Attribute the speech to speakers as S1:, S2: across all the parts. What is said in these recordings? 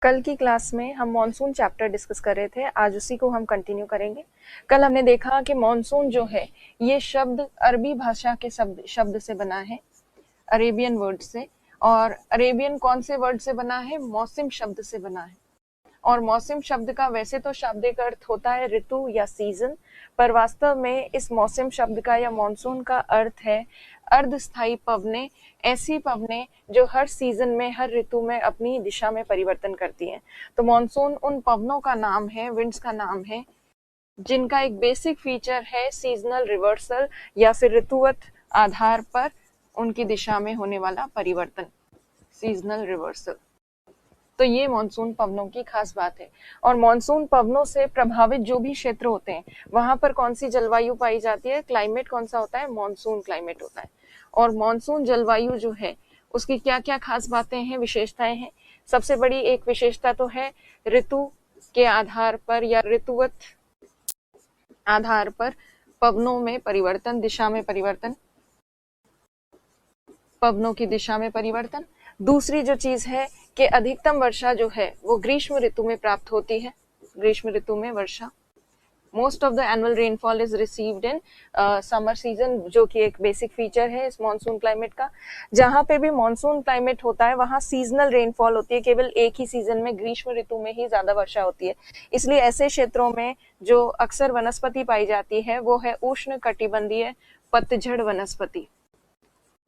S1: कल की क्लास में हम मॉनसून चैप्टर डिस्कस कर रहे थे, आज उसी को हम कंटिन्यू करेंगे। कल हमने देखा कि मॉनसून जो है ये शब्द अरबी भाषा के शब्द से बना है, अरेबियन वर्ड से। और अरेबियन कौन से वर्ड से बना है? मौसम शब्द से बना है। और मौसम शब्द का वैसे तो शाब्दिक अर्थ होता है ऋतु या सीजन, पर वास्तव में इस मौसम शब्द का या मॉनसून का अर्थ है अर्धस्थायी पवनें, ऐसी पवनें जो हर सीजन में, हर ऋतु में अपनी दिशा में परिवर्तन करती हैं। तो मॉनसून उन पवनों का नाम है, विंड्स का नाम है, जिनका एक बेसिक फीचर है सीजनल रिवर्सल या फिर ऋतुवत आधार पर उनकी दिशा में होने वाला परिवर्तन, सीजनल रिवर्सल। तो ये मॉनसून पवनों की खास बात है। और मॉनसून पवनों से प्रभावित जो भी क्षेत्र होते हैं वहां पर कौन सी जलवायु पाई जाती है? क्लाइमेट कौन सा होता है? मॉनसून क्लाइमेट होता है। और मॉनसून जलवायु जो है उसकी क्या क्या खास बातें हैं, विशेषताएं हैं? सबसे बड़ी एक विशेषता तो है ऋतु के आधार पर या ऋतुवत आधार पर पवनों में परिवर्तन, दिशा में परिवर्तन, पवनों की दिशा में परिवर्तन। दूसरी जो चीज है कि अधिकतम वर्षा जो है वो ग्रीष्म ऋतु में प्राप्त होती है, ग्रीष्म ऋतु में वर्षा। Most of the annual rainfall is received in summer season, जो कि एक बेसिक फीचर है इस मॉनसून क्लाइमेट का। जहां पे भी मॉनसून क्लाइमेट होता है वहां सीजनल रेनफॉल होती है, केवल एक ही सीजन में, ग्रीष्म ऋतु में ही ज्यादा वर्षा होती है। इसलिए ऐसे क्षेत्रों में जो अक्सर वनस्पति पाई जाती है वो है उष्ण कटिबंधीय पतझड़ वनस्पति,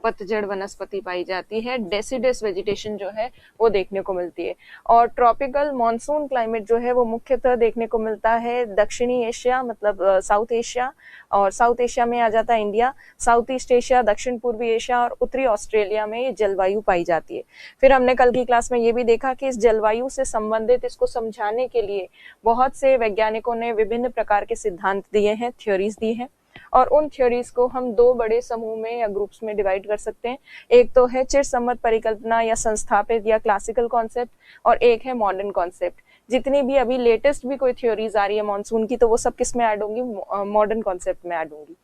S1: पतझड़ वनस्पति पाई जाती है। डेसिडस वेजिटेशन जो है वो देखने को मिलती है। और ट्रॉपिकल मॉनसून क्लाइमेट जो है वो मुख्यतः देखने को मिलता है दक्षिणी एशिया, मतलब साउथ एशिया, और साउथ एशिया में आ जाता है इंडिया, साउथ ईस्ट एशिया, दक्षिण पूर्वी एशिया और उत्तरी ऑस्ट्रेलिया में ये जलवायु पाई जाती है। फिर हमने कल की क्लास में ये भी देखा कि इस जलवायु से संबंधित, इसको समझाने के लिए बहुत से वैज्ञानिकों ने विभिन्न प्रकार के सिद्धांत दिए हैं, थ्योरीज दी हैं। और उन थ्योरीज को हम दो बड़े समूह में या ग्रुप्स में डिवाइड कर सकते हैं। एक तो है चिरसम्मत परिकल्पना या संस्थापित या क्लासिकल कॉन्सेप्ट, और एक है मॉडर्न कॉन्सेप्ट। जितनी भी अभी लेटेस्ट भी कोई थ्योरीज आ रही है मॉनसून की, तो वो सब किस में ऐड होंगी? मॉडर्न कॉन्सेप्ट में ऐड होंगी।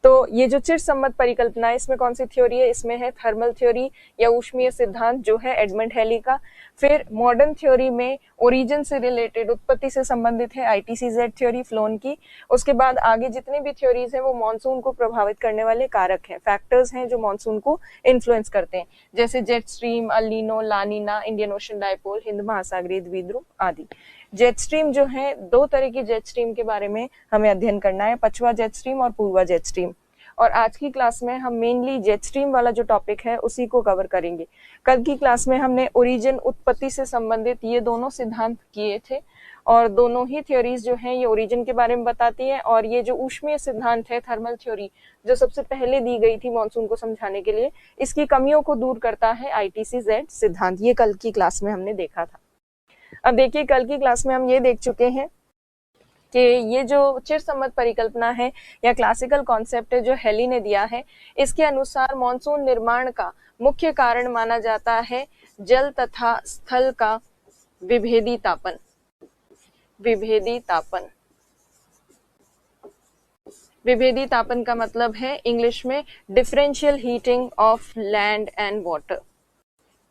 S1: तो ये जो चिरसम्मत परिकल्पना है, इसमें कौन सी थ्योरी है? इसमें है थर्मल थ्योरी या ऊष्मीय सिद्धांत, जो है एडमंड हेली का। फिर मॉडर्न थ्योरी में ओरिजिन से रिलेटेड, उत्पत्ति से संबंधित है ITCZ थ्योरी, फ्लोन की। उसके बाद आगे जितनी भी थ्योरीज हैं वो मॉनसून को प्रभावित करने वाले कारक हैं, फैक्टर्स हैं जो मॉनसून को इन्फ्लुएंस करते हैं, जैसे jet stream, El Nino, La Nina, Indian Ocean dipole, हिंद महासागरीय द्विध्रुव आदि। जेट स्ट्रीम जो है, दो तरह की जेट स्ट्रीम के बारे में हमें अध्ययन करना है, पछुआ जेट स्ट्रीम और पूर्वा जेट स्ट्रीम। और आज की क्लास में हम मेनली जेट स्ट्रीम वाला जो टॉपिक है उसी को कवर करेंगे। कल की क्लास में हमने ओरिजिन, उत्पत्ति से संबंधित ये दोनों सिद्धांत किए थे, और दोनों ही थ्योरीज जो हैं ये ओरिजिन के बारे में बताती है। और ये जो ऊष्मीय सिद्धांत है, थर्मल थ्योरी, जो सबसे पहले दी गई थी मॉनसून को समझाने के लिए, इसकी कमियों को दूर करता है ITCZ सिद्धांत। ये कल की क्लास में हमने देखा था। अब देखिए, कल की क्लास में हम ये देख चुके हैं कि ये जो चिरसम्मत परिकल्पना है या क्लासिकल कॉन्सेप्ट है जो हेली ने दिया है, इसके अनुसार मॉनसून निर्माण का मुख्य कारण माना जाता है जल तथा स्थल का विभेदी तापन। विभेदी तापन, विभेदी तापन का मतलब है इंग्लिश में differential heating of land and water,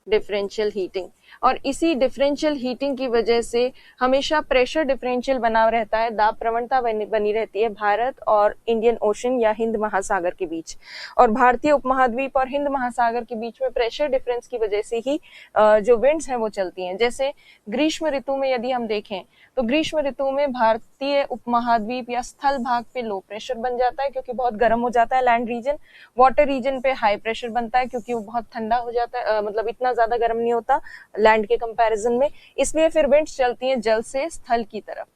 S1: differential heating. और इसी डिफरेंशियल हीटिंग की वजह से हमेशा प्रेशर डिफरेंशियल बना रहता है, दाब प्रवणता बनी रहती है भारत और इंडियन ओशन या हिंद महासागर के बीच। और भारतीय उपमहाद्वीप और हिंद महासागर के बीच में प्रेशर डिफरेंस की वजह से ही जो विंड्स हैं वो चलती हैं। जैसे ग्रीष्म ऋतु में यदि हम देखें तो ग्रीष्म ऋतु में भारतीय उपमहाद्वीप या स्थल भाग पे लो प्रेशर बन जाता है क्योंकि बहुत गर्म हो जाता है लैंड रीजन। वाटर रीजन पे हाई प्रेशर बनता है क्योंकि वो बहुत ठंडा हो जाता है, मतलब इतना ज्यादा गर्म नहीं होता लैंड के कंपैरिजन में। इसलिए फिर विंड्स चलती हैं जल से स्थल की तरफ,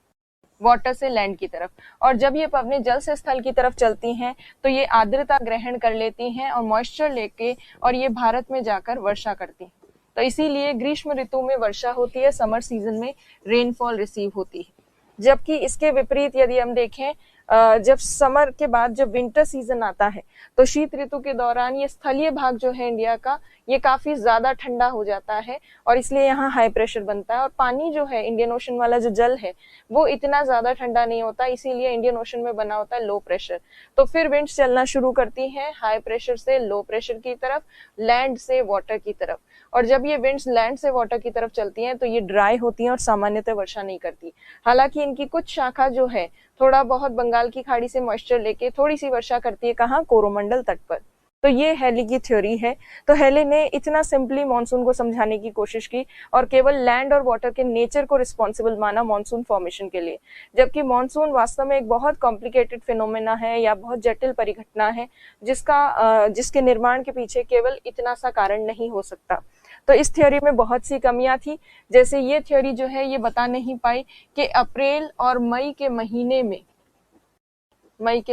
S1: वाटर से लैंड की तरफ। और जब ये पवनें जल से स्थल की तरफ चलती हैं तो ये आर्द्रता ग्रहण कर लेती हैं और मॉइस्चर लेके और ये भारत में जाकर वर्षा करती हैं। तो इसीलिए ग्रीष्म ऋतु में वर्षा होती है, समर सीजन में रेनफॉल रिसीव होती है। जबकि इसके विपरीत यदि हम देखें, जब समर के बाद जब विंटर सीजन आता है तो शीत ऋतु के दौरान ये स्थलीय भाग जो है इंडिया का, ये काफी ज्यादा ठंडा हो जाता है और इसलिए यहाँ हाई प्रेशर बनता है। और पानी जो है, इंडियन ओशन वाला जो जल है, वो इतना ज्यादा ठंडा नहीं होता, इसीलिए इंडियन ओशन में बना होता है लो प्रेशर। तो फिर विंड्स चलना शुरू करती हैं हाई प्रेशर से लो प्रेशर की तरफ, लैंड से वाटर की तरफ। और जब ये विंड्स लैंड से वाटर की तरफ चलती हैं तो ये ड्राई होती हैं और सामान्यतः वर्षा नहीं करती। हालांकि इनकी कुछ शाखा जो है थोड़ा बहुत बंगाल की खाड़ी से मॉइस्चर लेके थोड़ी सी वर्षा करती है, कहाँ, कोरोमंडल तट पर। तो ये हेली की थ्योरी है। तो हेली ने इतना सिंपली मॉनसून को समझाने की कोशिश की और केवल लैंड और वाटर के नेचर को रिस्पॉन्सिबल माना मॉनसून फॉर्मेशन के लिए, जबकि मॉनसून वास्तव में एक बहुत कॉम्प्लिकेटेड फिनोमेना है या बहुत जटिल परिघटना है जिसके निर्माण के पीछे केवल इतना सा कारण नहीं हो सकता। तो इस थ्योरी में बहुत सी कमियां थी। जैसे ये थ्योरी जो है ये बता नहीं पाई कि अप्रैल और मई के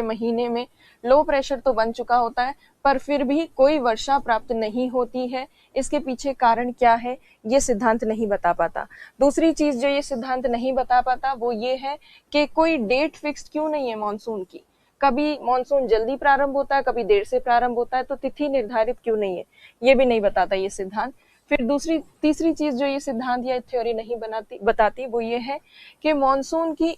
S1: महीने में लो प्रेशर तो बन चुका होता है पर फिर भी कोई वर्षा प्राप्त नहीं होती है। इसके पीछे कारण क्या है ये सिद्धांत नहीं बता पाता। दूसरी चीज जो ये सिद्धांत नहीं बता पाता वो ये है कि कोई डेट फिक्स्ड क्यों नहीं है मॉनसून की। कभी मॉनसून जल्दी प्रारंभ होता है, कभी देर से प्रारंभ होता है, तो तिथि निर्धारित क्यों नहीं है ये भी नहीं बताता ये सिद्धांत। फिर तीसरी चीज जो ये सिद्धांत या थ्योरी नहीं बताती वो ये है कि मॉनसून की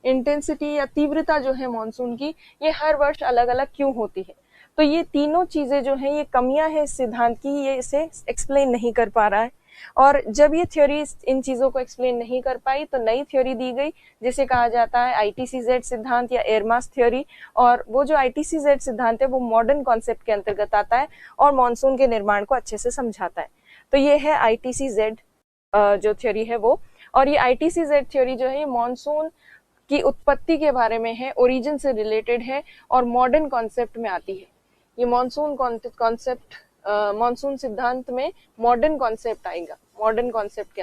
S1: इंटेंसिटी या तीव्रता जो है मॉनसून की ये हर वर्ष अलग अलग क्यों होती है। तो ये तीनों चीजें जो है ये कमियां है इस सिद्धांत की, ये इसे एक्सप्लेन नहीं कर पा रहा है। और जब ये थ्योरी इन चीजों को एक्सप्लेन नहीं कर पाई तो नई थ्योरी दी गई जिसे कहा जाता है ITCZ सिद्धांत या एयरमास थ्योरी। और वो जो ITCZ सिद्धांत है वो मॉडर्न कॉन्सेप्ट के अंतर्गत आता है और मॉनसून के निर्माण को अच्छे से समझाता है। तो ये है ITCZ जो थ्योरी है वो। और ये ITCZ थ्योरी जो है ये मॉनसून की उत्पत्ति के बारे में है, ओरिजिन से रिलेटेड है और मॉडर्न कॉन्सेप्ट में आती है। ये मॉनसून सिद्धांत में मॉडर्न कॉन्सेप्ट आएगा, मॉडर्न कॉन्सेप्ट के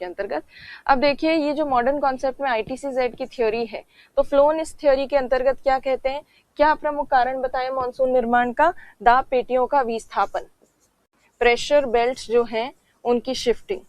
S1: अंतर्गत। अब देखिए ये जो मॉडर्न कॉन्सेप्ट में ITCZ की थ्योरी है तो फ्लोन इस थ्योरी के अंतर्गत क्या कहते हैं, क्या प्रमुख कारण बताए मॉनसून निर्माण का, दाब पेटियों का विस्थापन, प्रेशर बेल्ट जो है उनकी शिफ्टिंग,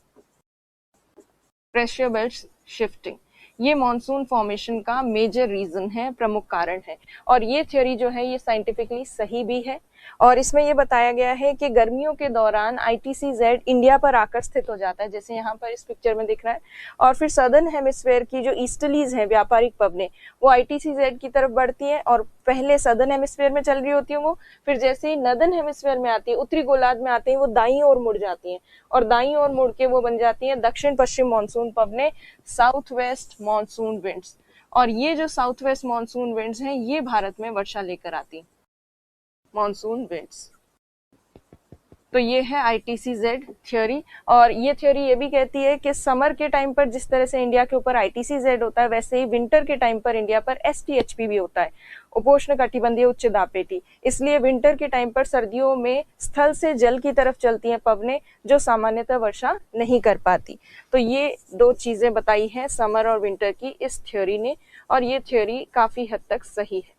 S1: प्रेशर बेल्ट शिफ्टिंग, ये मॉनसून फॉर्मेशन का मेजर रीजन है, प्रमुख कारण है। और ये थ्योरी जो है ये साइंटिफिकली सही भी है। और इसमें ये बताया गया है कि गर्मियों के दौरान ITCZ इंडिया पर आकर स्थित हो जाता है, जैसे यहाँ पर इस पिक्चर में दिख रहा है। और फिर सदर्न हेमिस्फेयर की जो ईस्टर्लीज हैं व्यापारिक पवनें वो ITCZ की तरफ बढ़ती हैं और पहले सदर्न हेमिस्फेयर में चल रही होती है वो, फिर जैसे ही नदर्न हेमिस्फेयर में आती है, उत्तरी गोलार्ध में आती है, वो दाईं ओर मुड़ जाती हैं और दाईं ओर मुड़ के वो बन जाती हैं दक्षिण पश्चिम मानसून पवनें, साउथ वेस्ट मानसून विंड्स। और ये जो साउथ वेस्ट मानसून विंड्स हैं ये भारत में वर्षा लेकर आती हैं, मानसून विंड्स। तो ये है ITCZ थ्योरी। और ये थ्योरी ये भी कहती है कि समर के टाइम पर जिस तरह से इंडिया के ऊपर ITCZ होता है वैसे ही विंटर के टाइम पर इंडिया पर STHP भी होता है, उपोष्ण कटिबंधीय उच्च दाब पेटी। इसलिए विंटर के टाइम पर सर्दियों में स्थल से जल की तरफ चलती हैं पवनें जो सामान्यतः वर्षा नहीं कर पाती। तो ये दो चीजें बताई हैं समर और विंटर की इस थ्योरी ने और ये थ्योरी काफी हद तक सही है।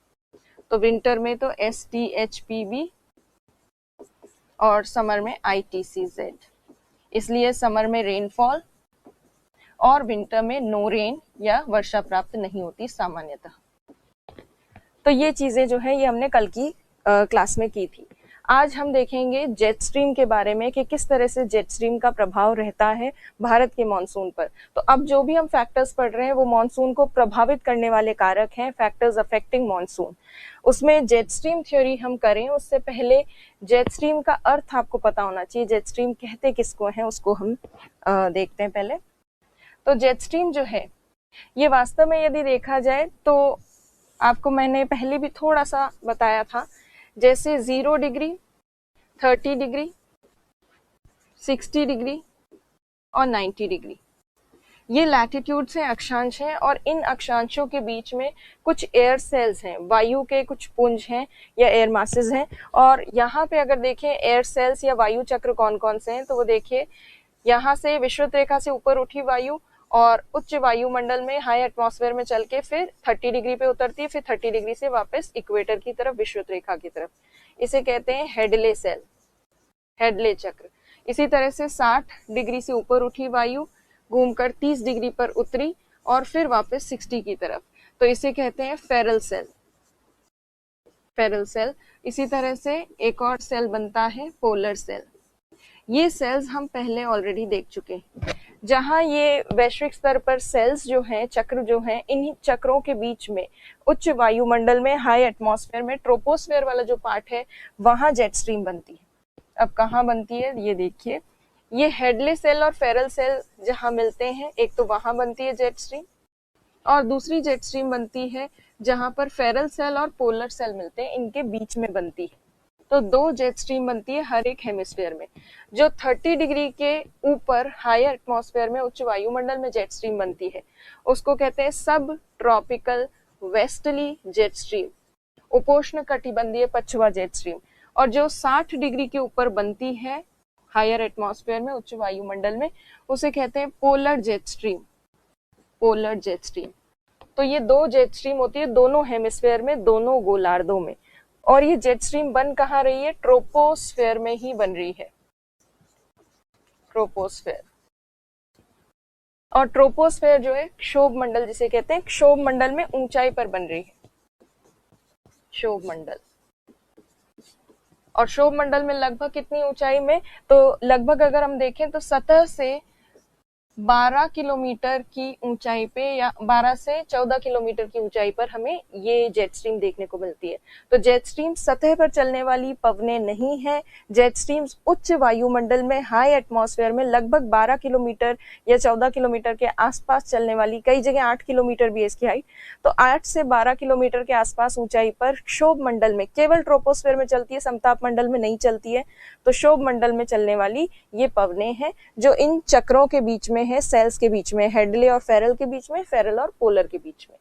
S1: तो विंटर में तो STHPB और समर में ITCZ, इसलिए समर में रेनफॉल और विंटर में नो रेन या वर्षा प्राप्त नहीं होती सामान्यतः। तो ये चीजें जो है ये हमने कल की क्लास में की थी। आज हम देखेंगे जेट स्ट्रीम के बारे में कि किस तरह से जेट स्ट्रीम का प्रभाव रहता है भारत के मॉनसून पर। तो अब जो भी हम फैक्टर्स पढ़ रहे हैं वो मॉनसून को प्रभावित करने वाले कारक हैं, फैक्टर्स अफेक्टिंग मॉनसून। उसमें जेट स्ट्रीम थ्योरी हम करें उससे पहले जेट स्ट्रीम का अर्थ आपको पता होना चाहिए, जेट स्ट्रीम कहते किसको हैं उसको हम देखते हैं पहले। तो जेट स्ट्रीम जो है ये वास्तव में यदि देखा जाए तो आपको मैंने पहले भी थोड़ा सा बताया था, जैसे 0 डिग्री, 30 डिग्री, 60 डिग्री और 90 डिग्री ये लैटिट्यूड से अक्षांश हैं और इन अक्षांशों के बीच में कुछ एयर सेल्स हैं, वायु के कुछ पुंज हैं या एयर मासेस हैं। और यहाँ पे अगर देखें एयर सेल्स या वायु चक्र कौन कौन से हैं तो वो देखिए यहाँ से विषुवत रेखा से ऊपर उठी वायु और उच्च वायुमंडल में हाई एटमॉस्फेयर में चल के फिर 30 डिग्री पे उतरती है, फिर 30 डिग्री से वापस इक्वेटर की तरफ, विषुवत रेखा की तरफ। इसे कहते हैं हेडले सेल, हेडले चक्र। इसी तरह से 60 डिग्री से ऊपर उठी वायु घूमकर 30 डिग्री पर उतरी और फिर वापस 60 की तरफ, तो इसे कहते हैं फेरल सेल, फेरल सेल। इसी तरह से एक और सेल बनता है पोलर सेल। ये सेल्स हम पहले ऑलरेडी देख चुके हैं। जहां ये वैश्विक स्तर पर सेल्स जो हैं, चक्र जो हैं, इन्हीं चक्रों के बीच में उच्च वायुमंडल में, हाई एटमॉस्फेयर में, ट्रोपोस्फेयर वाला जो पार्ट है वहां जेट स्ट्रीम बनती है। अब कहाँ बनती है ये देखिए, ये हेडले सेल और फेरल सेल जहां मिलते हैं, एक तो वहां बनती है जेट स्ट्रीम, और दूसरी जेट स्ट्रीम बनती है जहां पर फेरल सेल और पोलर सेल मिलते हैं, इनके बीच में बनती है। तो दो जेट स्ट्रीम बनती है हर एक हेमिस्फीयर में। जो 30 डिग्री के ऊपर हायर एटमॉस्फेयर में, उच्च वायुमंडल में जेट स्ट्रीम बनती है उसको कहते हैं सब ट्रॉपिकल वेस्टर्ली जेट स्ट्रीम, उपोष्ण कटिबंधीय पछुआ जेट स्ट्रीम। और जो 60 डिग्री के ऊपर बनती है हायर एटमॉस्फेयर में, उच्च वायुमंडल में, उसे कहते हैं polar jet stream, polar jet stream. तो ये दो जेट स्ट्रीम होती है दोनों हेमिस्फेयर में, दोनों गोलार्धों में। और ये जेट स्ट्रीम बन कहाँ रही है? ट्रोपोस्फेयर में ही बन रही है, ट्रोपोस्फेयर। और ट्रोपोस्फेयर जो है क्षोभ मंडल जिसे कहते हैं, क्षोभ मंडल में ऊंचाई पर बन रही है, क्षोभ मंडल। और क्षोभ मंडल में लगभग कितनी ऊंचाई में? तो लगभग अगर हम देखें तो सतह से 12 किलोमीटर की ऊंचाई पे, या 12 से 14 किलोमीटर की ऊंचाई पर हमें ये जेट स्ट्रीम देखने को मिलती है। तो जेट स्ट्रीम सतह पर चलने वाली पवनें नहीं है। जेट स्ट्रीम्स उच्च वायुमंडल में, हाई एटमॉस्फेयर में लगभग 12 किलोमीटर या 14 किलोमीटर के आसपास चलने वाली, कई जगह 8 किलोमीटर भी है इसकी हाइट, तो 8 से 12 किलोमीटर के आसपास ऊंचाई पर क्षोभ मंडल में, केवल ट्रोपोस्फेयर में चलती है, समताप मंडल में नहीं चलती है। तो क्षोभ मंडल में चलने वाली ये पवनें हैं जो इन चक्रों के बीच में है, सेल्स के बीच में, हेडले और फेरल के बीच में, फेरल और पोलर के बीच में।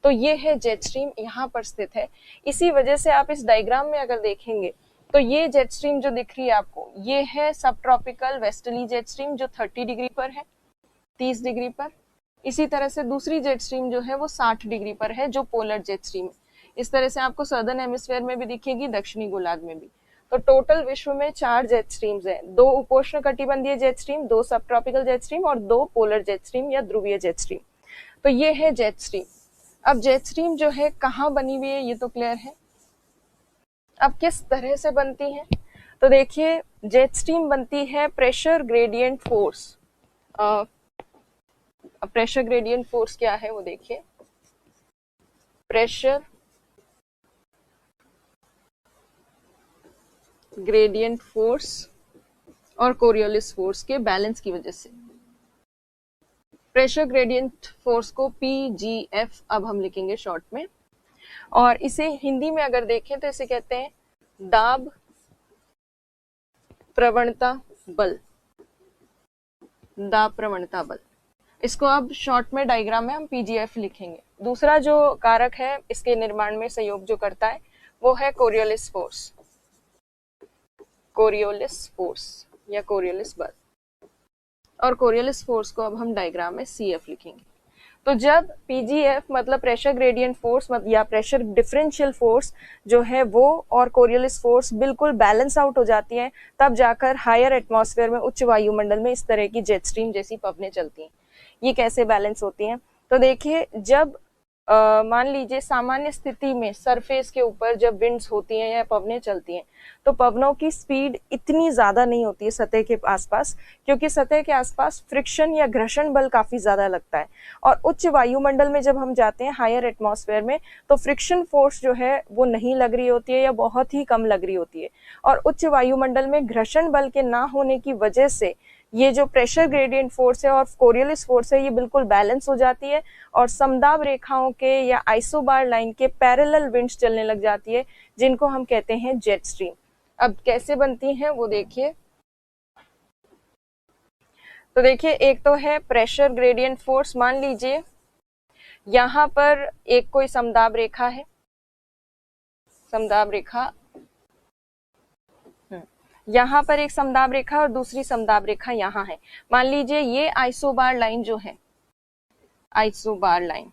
S1: तो ये है जेट स्ट्रीम, यहाँ पर स्थित है। इसी वजह से आप इस डायग्राम में अगर देखेंगे तो ये जेट स्ट्रीम जो दिख रही है आपको, ये है सब ट्रॉपिकल वेस्टर्ली जेट स्ट्रीम जो 30 डिग्री पर है, 30 डिग्री पर। इसी तरह से दूसरी जेट स्ट्रीम जो है वो 60 डिग्री पर है, जो पोलर जेट स्ट्रीम है। इस तरह से आपको सदर्न हेमिस्फीयर में भी दिखेगी, दक्षिणी गोलार्ध में भी। तो टोटल विश्व में 4 जेट स्ट्रीम्स हैं, 2 उपोष्ण कटिबंधीय जेट स्ट्रीम, 2 सब ट्रॉपिकल जेट स्ट्रीम और 2 पोलर जेट स्ट्रीम या ध्रुवीय जेट स्ट्रीम। तो ये है जेट स्ट्रीम। अब जेट स्ट्रीम जो है कहाँ बनी हुई है ये तो क्लियर है। अब किस तरह से बनती है? तो देखिए, जेट स्ट्रीम बनती है pressure gradient force. Pressure gradient force क्या है वो देखिए, प्रेशर ग्रेडियंट फोर्स और कोरियोलिस फोर्स के बैलेंस की वजह से। प्रेशर ग्रेडियंट फोर्स को PGF अब हम लिखेंगे शॉर्ट में, और इसे हिंदी में अगर देखें तो इसे कहते हैं दाब प्रवणता बल, दाब प्रवणता बल। इसको अब शॉर्ट में डायग्राम में हम PGF लिखेंगे। दूसरा जो कारक है इसके निर्माण में सहयोग जो करता है वो है कोरियोलिस फोर्स, कोरियोलिस फोर्स या कोरियोलिस बल। और कोरियोलिस फोर्स को अब हम डायग्राम में CF लिखेंगे। तो जब PGF मतलब प्रेशर ग्रेडियंट फोर्स या प्रेशर डिफरेंशियल फोर्स जो है वो और कोरियोलिस फोर्स बिल्कुल बैलेंस आउट हो जाती है, तब जाकर हायर एटमॉस्फेयर में, उच्च वायुमंडल में इस तरह की जेट स्ट्रीम जैसी पवनें चलती हैं। ये कैसे बैलेंस होती हैं? तो देखिए, जब मान लीजिए सामान्य स्थिति में सरफेस के ऊपर जब विंड्स होती हैं या पवनें चलती हैं, तो पवनों की स्पीड इतनी ज्यादा नहीं होती है सतह के आसपास, क्योंकि सतह के आसपास फ्रिक्शन या घर्षण बल काफी ज्यादा लगता है। और उच्च वायुमंडल में जब हम जाते हैं हायर एटमॉस्फेयर में, तो फ्रिक्शन फोर्स जो है वो नहीं लग रही होती है या बहुत ही कम लग रही होती है। और उच्च वायुमंडल में घर्षण बल के ना होने की वजह से ये जो प्रेशर ग्रेडियंट फोर्स है और कोरियोलिस फोर्स है ये बिल्कुल बैलेंस हो जाती है, और समदाब रेखाओं के या आइसोबार लाइन के पैरेलल विंड्स चलने लग जाती है, जिनको हम कहते हैं जेट स्ट्रीम। अब कैसे बनती हैं वो देखिए। तो देखिए, एक तो है प्रेशर ग्रेडियंट फोर्स। मान लीजिए यहां पर एक कोई समदाब रेखा है, समदाब रेखा, यहाँ पर एक समदाब रेखा और दूसरी समदाब रेखा यहाँ है। मान लीजिए ये आइसोबार लाइन जो है, आइसोबार लाइन,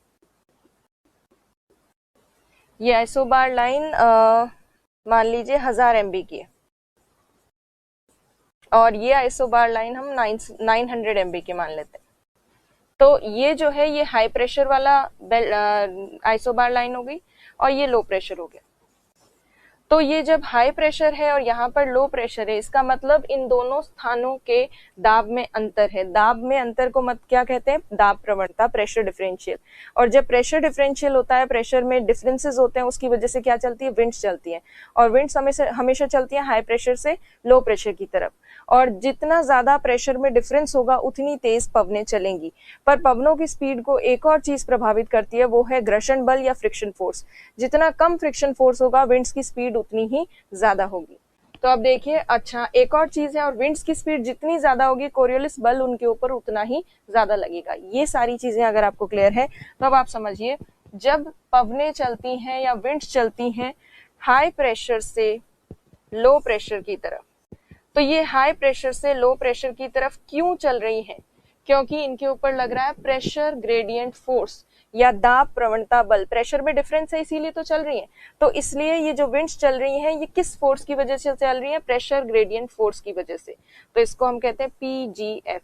S1: ये आइसोबार लाइन मान लीजिए 1000 MB की है, और ये आइसोबार लाइन हम 900 MB की मान लेते हैं। तो ये जो है ये हाई प्रेशर वाला आइसोबार लाइन हो गई और ये लो प्रेशर हो गया। तो ये जब हाई प्रेशर है और यहाँ पर लो प्रेशर है, इसका मतलब इन दोनों स्थानों के दाब में अंतर है। दाब में अंतर को मत क्या कहते हैं? दाब प्रवणता, प्रेशर डिफरेंशियल। और जब प्रेशर डिफरेंशियल होता है, प्रेशर में डिफरेंसेस होते हैं, उसकी वजह से क्या चलती है? विंड्स चलती है। और विंड्स हमेशा चलती है हाई प्रेशर से लो प्रेशर की तरफ। और जितना ज्यादा प्रेशर में डिफरेंस होगा उतनी तेज पवनें चलेंगी। पर पवनों की स्पीड को एक और चीज प्रभावित करती है, वो है घर्षण बल या फ्रिक्शन फोर्स। जितना कम फ्रिक्शन फोर्स होगा, विंड्स की स्पीड उतनी ही ज्यादा होगी। तो अब देखिए, अच्छा एक और चीज है, और विंड्स की स्पीड जितनी ज्यादा होगी, कोरियोलिस बल उनके ऊपर उतना ही ज्यादा लगेगा। ये सारी चीजें अगर आपको क्लियर है तो अब आप समझिए, जब पवनें चलती हैं या विंड्स चलती हैं हाई प्रेशर से लो प्रेशर की तरफ, तो ये हाई प्रेशर से लो प्रेशर की तरफ क्यों चल रही हैं? क्योंकि इनके ऊपर लग रहा है प्रेशर ग्रेडियंट फोर्स या दाब प्रवणता बल। प्रेशर में डिफरेंस है इसीलिए तो चल रही है। तो इसलिए ये जो विंड्स चल रही हैं, ये किस फोर्स की वजह से चल रही है? प्रेशर ग्रेडियंट फोर्स की वजह से। तो इसको हम कहते हैं पीजीएफ।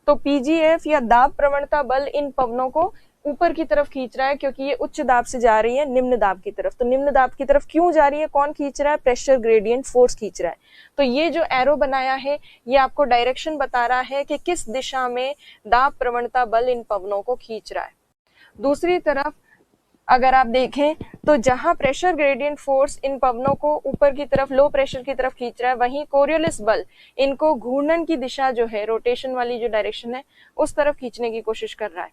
S1: तो पीजीएफ या दाब प्रवणता बल इन पवनों को ऊपर की तरफ खींच रहा है, क्योंकि ये उच्च दाब से जा रही है निम्न दाब की तरफ। तो निम्न दाब की तरफ क्यों जा रही है? कौन खींच रहा है? प्रेशर ग्रेडियंट फोर्स खींच रहा है। तो ये जो एरो बनाया है, ये आपको डायरेक्शन बता रहा है कि किस दिशा में दाब प्रवणता बल इन पवनों को खींच रहा है। दूसरी तरफ अगर आप देखें तो जहां प्रेशर ग्रेडियंट फोर्स इन पवनों को ऊपर की तरफ लो प्रेशर की तरफ खींच रहा है, वहीं कोरियोलिस बल इनको घूर्णन की दिशा जो है, रोटेशन वाली जो डायरेक्शन है, उस तरफ खींचने की कोशिश कर रहा है।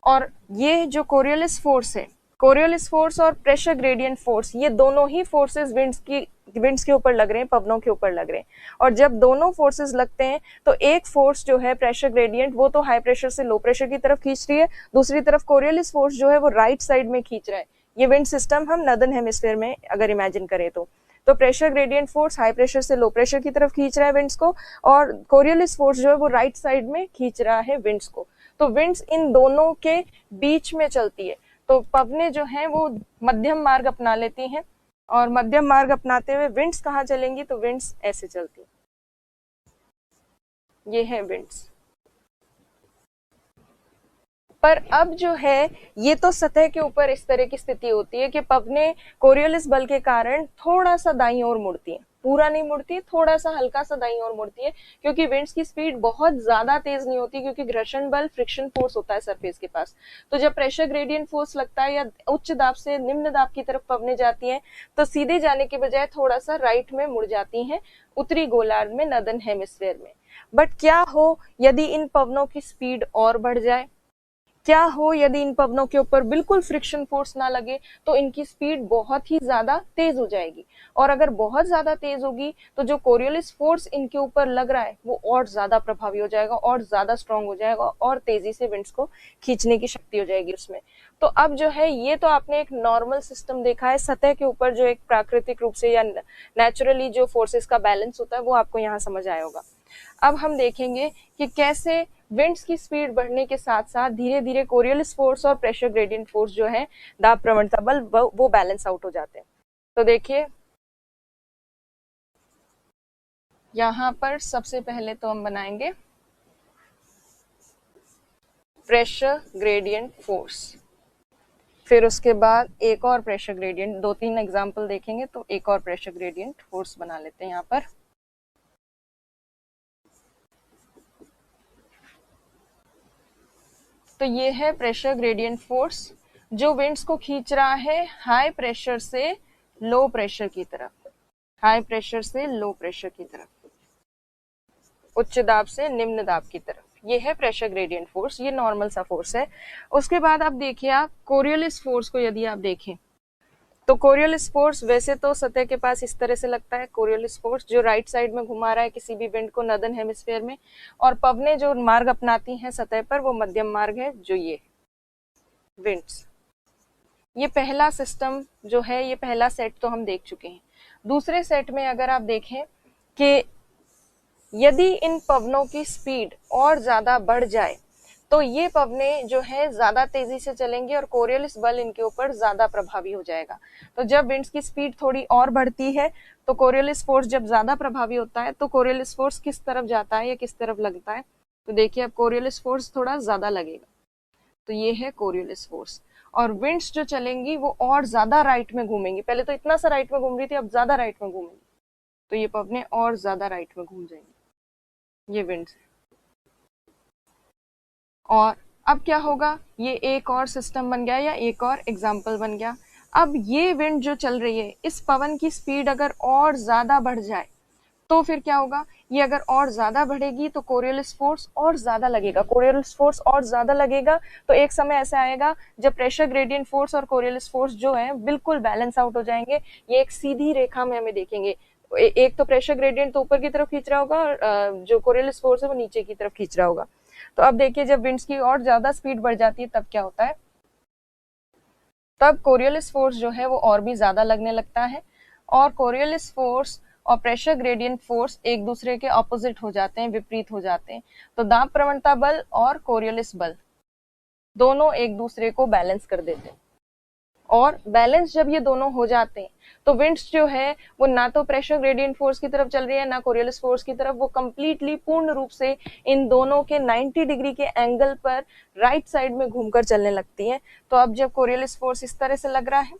S1: और ये जो कोरियोलिस फोर्स है, कोरियोलिस फोर्स और प्रेशर ग्रेडियंट फोर्स, ये दोनों ही फोर्सेस विंड्स के ऊपर लग रहे हैं, पवनों के ऊपर लग रहे हैं। और जब दोनों फोर्सेस लगते हैं तो एक फोर्स जो है प्रेशर ग्रेडियंट, वो तो हाई प्रेशर से लो प्रेशर की तरफ खींच रही है, दूसरी तरफ कोरियोलिस फोर्स जो है वो राइट साइड में खींच रहा है। ये विंड सिस्टम हम नॉर्दर्न हेमिस्फीयर में अगर इमेजिन करें तो pressure gradient force high pressure से लो प्रेशर की तरफ खींच रहा है विंड्स को, और कोरियोलिस फोर्स जो है वो राइट साइड में खींच रहा है विंड्स को। तो विंड्स इन दोनों के बीच में चलती है। तो पवनें जो हैं वो मध्यम मार्ग अपना लेती हैं, और मध्यम मार्ग अपनाते हुए विंड्स कहाँ चलेंगी? तो विंड्स ऐसे चलती हैं। ये है विंड्स। पर अब जो है, ये तो सतह के ऊपर इस तरह की स्थिति होती है कि पवनें कोरियोलिस बल के कारण थोड़ा सा दाईं ओर मुड़ती हैं, पूरा नहीं मुड़ती, थोड़ा सा हल्का सा दाईं ओर मुड़ती है, क्योंकि विंड्स की स्पीड बहुत ज्यादा तेज नहीं होती, क्योंकि घर्षण बल फ्रिक्शन फोर्स होता है सरफेस के पास। तो जब प्रेशर ग्रेडियंट फोर्स लगता है या उच्च दाब से निम्न दाब की तरफ पवनें जाती हैं, तो सीधे जाने के बजाय थोड़ा सा राइट में मुड़ जाती हैं, उत्तरी गोलार्ध में, नॉर्दर्न हेमिस्फीयर में। बट क्या हो यदि इन पवनों की स्पीड और बढ़ जाए? क्या हो यदि इन पवनों के ऊपर बिल्कुल फ्रिक्शन फोर्स ना लगे? तो इनकी स्पीड बहुत ही ज्यादा तेज हो जाएगी, और अगर बहुत ज्यादा तेज होगी तो जो कोरियोलिस फोर्स इनके ऊपर लग रहा है वो और ज्यादा प्रभावी हो जाएगा, और ज्यादा स्ट्रांग हो जाएगा, और तेजी से विंड्स को खींचने की शक्ति हो जाएगी उसमें। तो अब जो है, ये तो आपने एक नॉर्मल सिस्टम देखा है, सतह के ऊपर जो एक प्राकृतिक रूप से या नेचुरली जो फोर्सेस का बैलेंस होता है वो आपको यहाँ समझ आया होगा। अब हम देखेंगे कि कैसे विंड्स की स्पीड बढ़ने के साथ साथ धीरे धीरे कोरियोलिस फोर्स और प्रेशर ग्रेडियंट फोर्स जो है, दाब प्रवणता बल, वो बैलेंस आउट हो जाते हैं। तो देखिए, यहां पर सबसे पहले तो हम बनाएंगे प्रेशर ग्रेडियंट फोर्स, फिर उसके बाद एक और प्रेशर ग्रेडियंट, 2-3 एग्जाम्पल देखेंगे तो एक और प्रेशर ग्रेडियंट फोर्स बना लेते हैं यहाँ पर। तो ये है प्रेशर ग्रेडियंट फोर्स जो विंड्स को खींच रहा है हाई प्रेशर से लो प्रेशर की तरफ, हाई प्रेशर से लो प्रेशर की तरफ, उच्च दाब से निम्न दाब की तरफ। ये है प्रेशर ग्रेडियंट फोर्स, ये नॉर्मल सा फोर्स है। उसके बाद आप देखिए, आप कोरियोलिस फोर्स को यदि आप देखें तो कोरियोलिस फोर्स वैसे तो सतह के पास इस तरह से लगता है, कोरियोलिस फोर्स जो राइट साइड में घुमा रहा है किसी भी विंड को नॉर्दर्न हेमिस्फीयर में, और पवनें जो मार्ग अपनाती हैं सतह पर वो मध्यम मार्ग है, जो ये विंड्स। ये पहला सिस्टम जो है, ये पहला सेट तो हम देख चुके हैं। दूसरे सेट में अगर आप देखें कि यदि इन पवनों की स्पीड और ज्यादा बढ़ जाए तो ये पवनें जो है ज्यादा तेजी से चलेंगी और कोरियोलिस बल इनके ऊपर ज्यादा प्रभावी हो जाएगा। तो जब विंड्स की स्पीड थोड़ी और बढ़ती है तो कोरियोलिस फोर्स जब ज्यादा प्रभावी होता है तो कोरियोलिस फोर्स किस तरफ जाता है या किस तरफ लगता है? तो देखिए, अब कोरियोलिस फोर्स थोड़ा ज्यादा लगेगा, तो ये है कोरियोलिस फोर्स। और विंड्स जो चलेंगी वो और ज्यादा राइट में घूमेंगी। पहले तो इतना सा राइट में घूम रही थी, अब ज्यादा राइट में घूमेंगी, तो ये पवने और ज्यादा राइट में घूम जाएंगी, ये विंड्स। और अब क्या होगा, ये एक और सिस्टम बन गया या एक और एग्जाम्पल बन गया। अब ये विंड जो चल रही है, इस पवन की स्पीड अगर और ज्यादा बढ़ जाए तो फिर क्या होगा, ये अगर और ज्यादा बढ़ेगी तो कोरियोलिस फोर्स और ज्यादा लगेगा, कोरियोलिस फोर्स और ज्यादा लगेगा। तो एक समय ऐसा आएगा जब प्रेशर ग्रेडियंट फोर्स और कोरियोलिस फोर्स जो है बिल्कुल बैलेंस आउट हो जाएंगे। ये एक सीधी रेखा में हमें देखेंगे, एक तो प्रेशर ग्रेडियंट तो ऊपर की तरफ खींच रहा होगा और जो कोरियोलिस फोर्स है वो नीचे की तरफ खींच रहा होगा। तो अब देखिए जब विंड्स की और ज्यादा स्पीड बढ़ जाती है तब क्या होता है, तब कोरियोलिस फोर्स जो है वो और भी ज्यादा लगने लगता है, और कोरियोलिस फोर्स और प्रेशर ग्रेडियंट फोर्स एक दूसरे के ऑपोजिट हो जाते हैं, विपरीत हो जाते हैं। तो दाब प्रवणता बल और कोरियोलिस बल दोनों एक दूसरे को बैलेंस कर देते हैं, और बैलेंस जब ये दोनों हो जाते हैं तो विंड्स जो है वो ना तो प्रेशर ग्रेडियंट फोर्स की तरफ चल रही है ना कोरियोलिस फोर्स की तरफ, वो कंप्लीटली पूर्ण रूप से इन दोनों के 90 डिग्री के एंगल पर राइट साइड में घूमकर चलने लगती हैं। तो अब जब कोरियोलिस फोर्स इस तरह से लग रहा है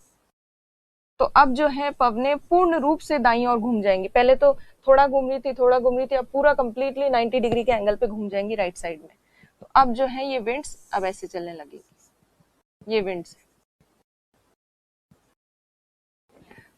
S1: तो अब जो है पवने पूर्ण रूप से दाईं ओर घूम जाएंगी। पहले तो थोड़ा घूम रही थी थोड़ा घूम रही थी, अब पूरा कंप्लीटली 90 डिग्री के एंगल पे घूम जाएंगी राइट साइड में। तो अब जो है ये विंड्स अब ऐसे चलने लगेगी, ये विंड्स।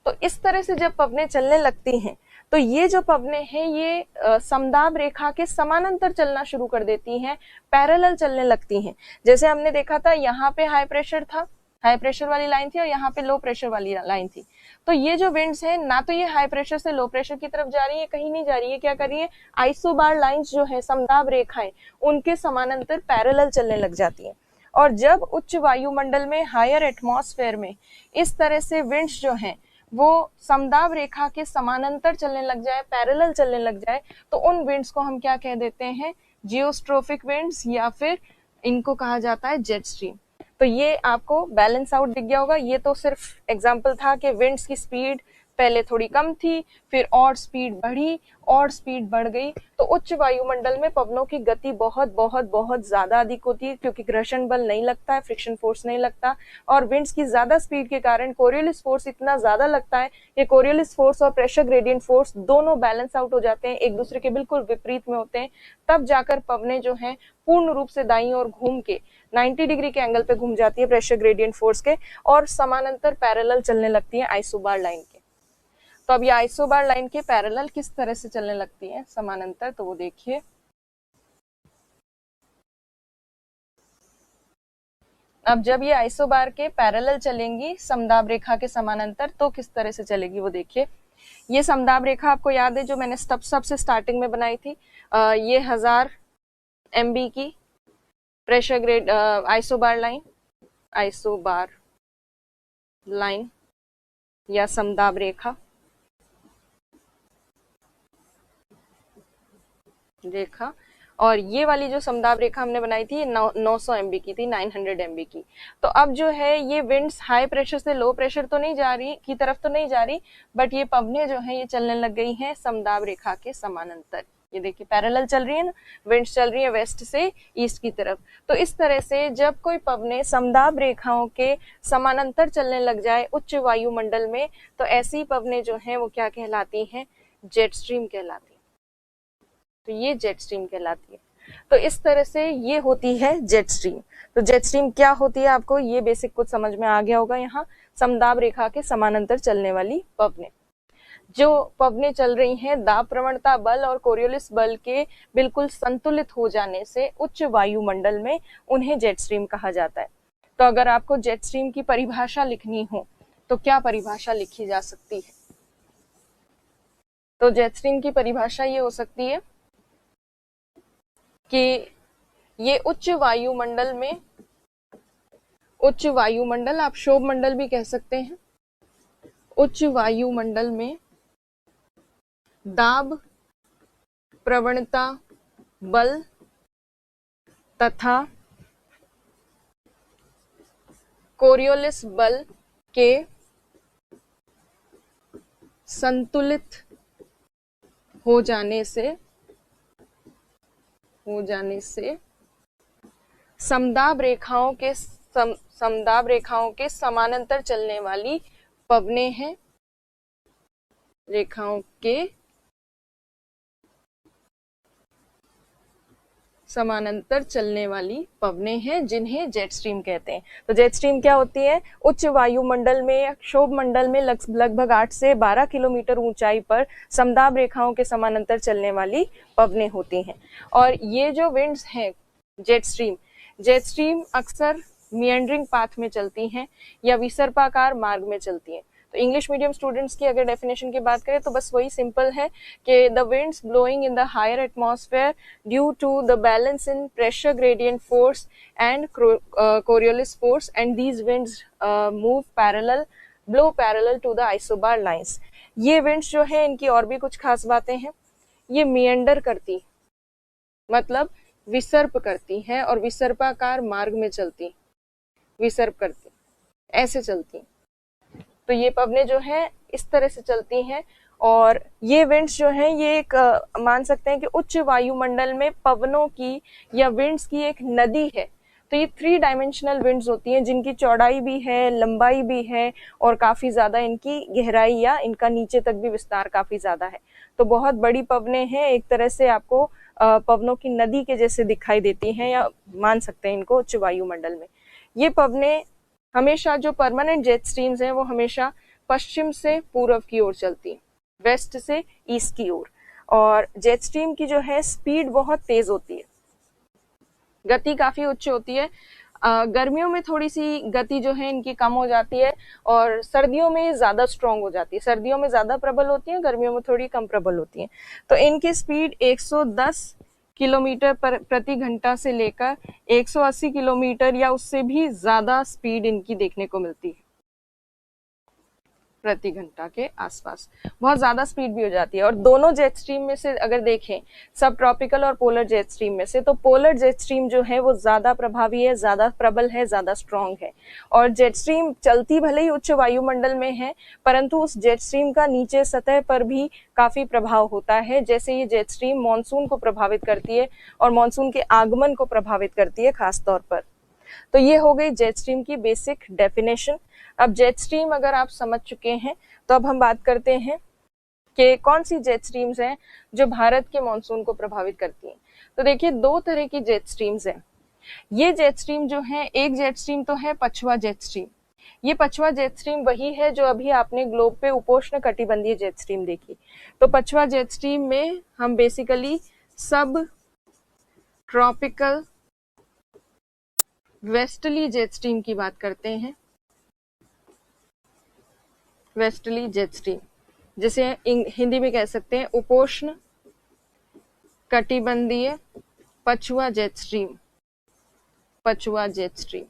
S1: तो इस तरह से जब पवने चलने लगती हैं तो ये जो पवने हैं ये समदाब रेखा के समानांतर चलना शुरू कर देती हैं, पैरेलल चलने लगती हैं। जैसे हमने देखा था यहाँ पे हाई प्रेशर था, हाई प्रेशर वाली लाइन थी और यहाँ पे लो प्रेशर वाली लाइन थी। तो ये जो विंड्स है ना तो ये हाई प्रेशर से लो प्रेशर की तरफ जा रही है, कहीं नहीं जा रही है, क्या कर रही है, आइसोबार लाइंस जो है समदाब रेखाएं उनके समानांतर पैरेलल चलने लग जाती है। और जब उच्च वायुमंडल में हायर एटमॉस्फेयर में इस तरह से विंड्स जो हैं वो समदाब रेखा के समानांतर चलने लग जाए, पैरेलल चलने लग जाए, तो उन विंड्स को हम क्या कह देते हैं, जियोस्ट्रोफिक विंड्स, या फिर इनको कहा जाता है जेट स्ट्रीम। तो ये आपको बैलेंस आउट दिख गया होगा। ये तो सिर्फ एग्जांपल था कि विंड्स की स्पीड पहले थोड़ी कम थी, फिर और स्पीड बढ़ी और स्पीड बढ़ गई। तो उच्च वायुमंडल में पवनों की गति बहुत बहुत बहुत ज्यादा अधिक होती है, क्योंकि घर्षण बल नहीं लगता है, फ्रिक्शन फोर्स नहीं लगता, और विंड्स की ज्यादा स्पीड के कारण कोरियोलिस फोर्स इतना ज्यादा लगता है कि कोरियोलिस फोर्स और प्रेशर ग्रेडियंट फोर्स दोनों बैलेंस आउट हो जाते हैं, एक दूसरे के बिल्कुल विपरीत में होते हैं। तब जाकर पवने जो हैं पूर्ण रूप से दाईं ओर घूम के 90 डिग्री के एंगल पे घूम जाती है प्रेशर ग्रेडियंट फोर्स के, और समानांतर पैरेलल चलने लगती है आइसोबार लाइन के। तो अब ये आइसोबार लाइन के पैरेलल किस तरह से चलने लगती है समानांतर, तो वो देखिए। अब जब ये आइसोबार के पैरेलल चलेंगी समदाब रेखा के समानांतर तो किस तरह से चलेगी वो देखिए। ये समदाब रेखा आपको याद है जो मैंने सबसे स्टार्टिंग में बनाई थी, ये 1000 MB की प्रेशर ग्रेड आइसोबार लाइन या समदाब रेखा और ये वाली जो समदाब रेखा हमने बनाई थी 900 MB की थी, 900 MB की। तो अब जो है ये विंड्स हाई प्रेशर से लो प्रेशर तो नहीं जा रही की तरफ तो नहीं जा रही, बट ये पवने जो है ये चलने लग गई हैं समदाब रेखा के समानांतर। ये देखिए पैरेलल चल रही है ना, विंड्स चल रही है वेस्ट से ईस्ट की तरफ। तो इस तरह से जब कोई पवने समदाब रेखाओं के समानांतर चलने लग जाए उच्च वायुमंडल में, तो ऐसी पवने जो हैं वो क्या कहलाती हैं, जेट स्ट्रीम कहलाती है। तो ये जेट स्ट्रीम कहलाती है। तो इस तरह से ये होती है जेट स्ट्रीम। तो जेट स्ट्रीम क्या होती है आपको ये बेसिक कुछ समझ में आ गया होगा। यहाँ समदाब रेखा के समानांतर चलने वाली पवने, जो पवने चल रही हैं दाब प्रवणता बल और कोरियोलिस बल के बिल्कुल संतुलित हो जाने से उच्च वायुमंडल में, उन्हें जेट स्ट्रीम कहा जाता है। तो अगर आपको जेट स्ट्रीम की परिभाषा लिखनी हो तो क्या परिभाषा लिखी जा सकती है, तो जेट स्ट्रीम की परिभाषा ये हो सकती है कि ये उच्च वायुमंडल आप क्षोभ मंडल भी कह सकते हैं, उच्च वायुमंडल में दाब प्रवणता बल तथा कोरियोलिस बल के संतुलित हो जाने से समदाब रेखाओं के समदाब रेखाओं के समानांतर चलने वाली पवनें हैं, रेखाओं के समानांतर चलने वाली पवनें हैं जिन्हें जेट स्ट्रीम कहते हैं। तो जेट स्ट्रीम क्या होती है? उच्च वायुमंडल में, क्षोभ मंडल में लगभग 8 से 12 किलोमीटर ऊंचाई पर समदाब रेखाओं के समानांतर चलने वाली पवनें होती हैं। और ये जो विंड्स हैं जेट स्ट्रीम अक्सर मिएंडरिंग पाथ में चलती हैं या विसर्पाकार मार्ग में चलती हैं। तो इंग्लिश मीडियम स्टूडेंट्स की अगर डेफिनेशन की बात करें तो बस वही सिंपल है कि the winds blowing in the higher atmosphere due to the balance in pressure gradient force and Coriolis force and these winds blow parallel to the isobar lines. ये विंड्स जो है इनकी और भी कुछ खास बातें हैं। ये मिएंडर करती, मतलब विसर्प करती हैं और विसर्पाकार मार्ग में चलती, विसर्प करती, ऐसे चलती। तो ये पवनें जो हैं इस तरह से चलती हैं। और ये विंड्स जो हैं ये एक मान सकते हैं कि उच्च वायुमंडल में पवनों की या विंड्स की एक नदी है। तो ये 3 डायमेंशनल विंड्स होती हैं जिनकी चौड़ाई भी है, लंबाई भी है और काफी ज्यादा इनकी गहराई या इनका नीचे तक भी विस्तार काफी ज्यादा है। तो बहुत बड़ी पवनें हैं, एक तरह से आपको पवनों की नदी के जैसे दिखाई देती हैं या मान सकते हैं इनको उच्च वायुमंडल में। ये पवनें हमेशा, जो परमानेंट जेट स्ट्रीम्स हैं वो हमेशा पश्चिम से पूर्व की ओर चलती हैं, वेस्ट से ईस्ट की ओर। और जेट स्ट्रीम की जो है स्पीड बहुत तेज होती है, गति काफी उच्च होती है। गर्मियों में थोड़ी सी गति जो है इनकी कम हो जाती है और सर्दियों में ज्यादा स्ट्रॉन्ग हो जाती है। सर्दियों में ज्यादा प्रबल होती है, गर्मियों में थोड़ी कम प्रबल होती है। तो इनकी स्पीड 110 किलोमीटर प्रति घंटा से लेकर 180 किलोमीटर या उससे भी ज्यादा स्पीड इनकी देखने को मिलती है प्रति घंटा के आसपास। बहुत ज्यादा स्पीड भी हो जाती है। और दोनों जेट स्ट्रीम में से अगर देखें, सब ट्रॉपिकल और पोलर जेट स्ट्रीम में से, तो पोलर जेट स्ट्रीम जो है वो ज्यादा प्रभावी है, ज्यादा प्रबल है, ज्यादा स्ट्रॉन्ग है। और जेट स्ट्रीम चलती भले ही उच्च वायुमंडल में है, परंतु उस जेट स्ट्रीम का नीचे सतह पर भी काफी प्रभाव होता है। जैसे ये जेट स्ट्रीम मानसून को प्रभावित करती है और मानसून के आगमन को प्रभावित करती है खास तौर पर। तो ये हो गई जेट स्ट्रीम की बेसिक डेफिनेशन। अब जेट स्ट्रीम अगर आप समझ चुके हैं तो अब हम बात करते हैं कि कौन सी जेट स्ट्रीम्स हैं जो भारत के मानसून को प्रभावित करती हैं। तो देखिए, 2 तरह की जेट स्ट्रीम्स हैं। ये जेट स्ट्रीम जो है, एक जेट स्ट्रीम तो है पछुआ जेट स्ट्रीम। ये पछुआ जेट स्ट्रीम वही है जो अभी आपने ग्लोब पे उपोष्ण कटिबंधीय जेट स्ट्रीम देखी। तो पछुआ जेट स्ट्रीम में हम बेसिकली सब ट्रॉपिकल वेस्टर्ली जेट स्ट्रीम की बात करते हैं। वेस्टर्ली जेट स्ट्रीम, जिसे हिंदी में कह सकते हैं उपोष्ण कटिबंधीय पछुआ जेट स्ट्रीम। पछुआ जेट स्ट्रीम,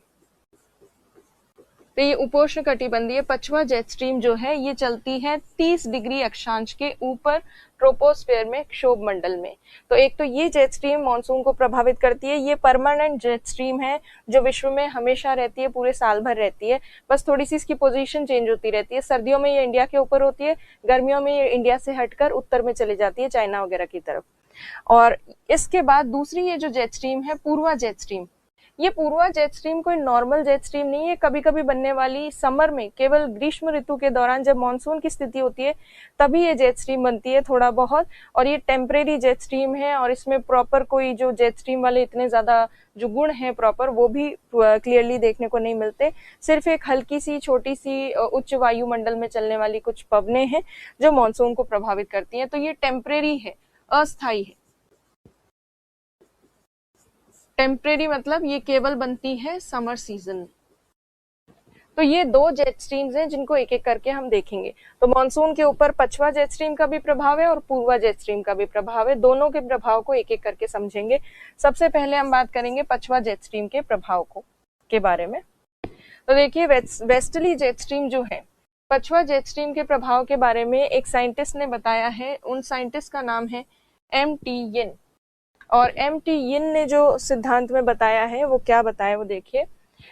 S1: तो ये उपोष्ण कटिबंधीय पछुआ जेट स्ट्रीम जो है ये चलती है 30 डिग्री अक्षांश के ऊपर ट्रोपोस्फेयर में, क्षोभ मंडल में। तो एक तो ये जेट स्ट्रीम मानसून को प्रभावित करती है। ये परमानेंट जेट स्ट्रीम है जो विश्व में हमेशा रहती है, पूरे साल भर रहती है। बस थोड़ी सी इसकी पोजीशन चेंज होती रहती है। सर्दियों में ये इंडिया के ऊपर होती है, गर्मियों में ये इंडिया से हटकर उत्तर में चली जाती है, चाइना वगैरह की तरफ। और इसके बाद दूसरी ये जो जेट स्ट्रीम है पूर्वा जेट स्ट्रीम। ये पूर्वा जेट स्ट्रीम कोई नॉर्मल जेट स्ट्रीम नहीं है, कभी कभी बनने वाली, समर में, केवल ग्रीष्म ऋतु के दौरान जब मानसून की स्थिति होती है तभी ये जेट स्ट्रीम बनती है थोड़ा बहुत। और ये टेम्परेरी जेट स्ट्रीम है और इसमें प्रॉपर कोई जो जेट स्ट्रीम वाले इतने ज्यादा जो गुण हैं प्रॉपर वो भी क्लियरली देखने को नहीं मिलते। सिर्फ एक हल्की सी छोटी सी उच्च वायुमंडल में चलने वाली कुछ पवनें हैं जो मानसून को प्रभावित करती हैं। तो ये टेम्परेरी है, अस्थायी है। टेम्परेरी मतलब ये केवल बनती है समर सीजन में। तो ये 2 जेट स्ट्रीम्स हैं जिनको एक एक करके हम देखेंगे। तो मानसून के ऊपर पछुआ जेट स्ट्रीम का भी प्रभाव है और पूर्वा जेट स्ट्रीम का भी प्रभाव है। दोनों के प्रभाव को एक एक करके समझेंगे। सबसे पहले हम बात करेंगे पछुआ जेट स्ट्रीम के प्रभाव के बारे में। तो देखिए, वेस्टर्ली जेट स्ट्रीम जो है, पछुआ जेट स्ट्रीम के प्रभाव के बारे में एक साइंटिस्ट ने बताया है। उन साइंटिस्ट का नाम है M.T. यिन। और M.T. यिन ने जो सिद्धांत में बताया है वो क्या बताया वो देखिए।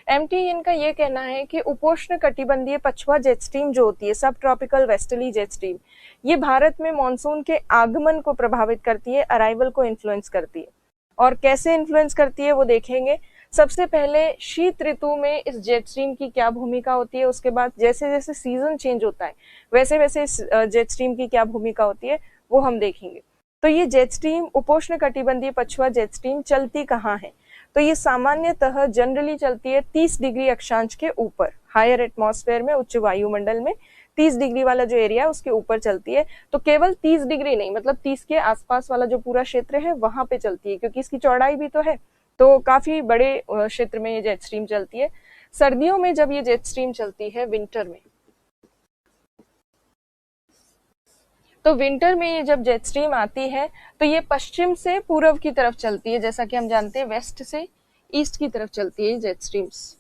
S1: M.T. यिन का ये कहना है कि उपोष्ण कटिबंधीय पछुआ जेट स्ट्रीम जो होती है, सब ट्रॉपिकल वेस्टर्ली जेट स्ट्रीम, ये भारत में मानसून के आगमन को प्रभावित करती है, अराइवल को इन्फ्लुएंस करती है। और कैसे इन्फ्लुएंस करती है वो देखेंगे। सबसे पहले शीत ऋतु में इस जेट स्ट्रीम की क्या भूमिका होती है, उसके बाद जैसे जैसे सीजन चेंज होता है वैसे वैसे इस जेट स्ट्रीम की क्या भूमिका होती है वो हम देखेंगे। तो ये जेट स्ट्रीम, उपोष्ण कटिबंधीय पछुआ जेट स्ट्रीम चलती कहाँ है? तो ये सामान्यतः जनरली चलती है 30 डिग्री अक्षांश के ऊपर, हायर एटमॉस्फेयर में, उच्च वायुमंडल में 30 डिग्री वाला जो एरिया है उसके ऊपर चलती है। तो केवल 30 डिग्री नहीं, मतलब 30 के आसपास वाला जो पूरा क्षेत्र है वहां पे चलती है, क्योंकि इसकी चौड़ाई भी तो है, तो काफी बड़े क्षेत्र में ये जेट स्ट्रीम चलती है। सर्दियों में जब ये जेट स्ट्रीम चलती है विंटर में, तो विंटर में ये जब जेट स्ट्रीम आती है तो ये पश्चिम से पूर्व की तरफ चलती है, जैसा कि हम जानते हैं वेस्ट से ईस्ट की तरफ चलती है जेट स्ट्रीम्स।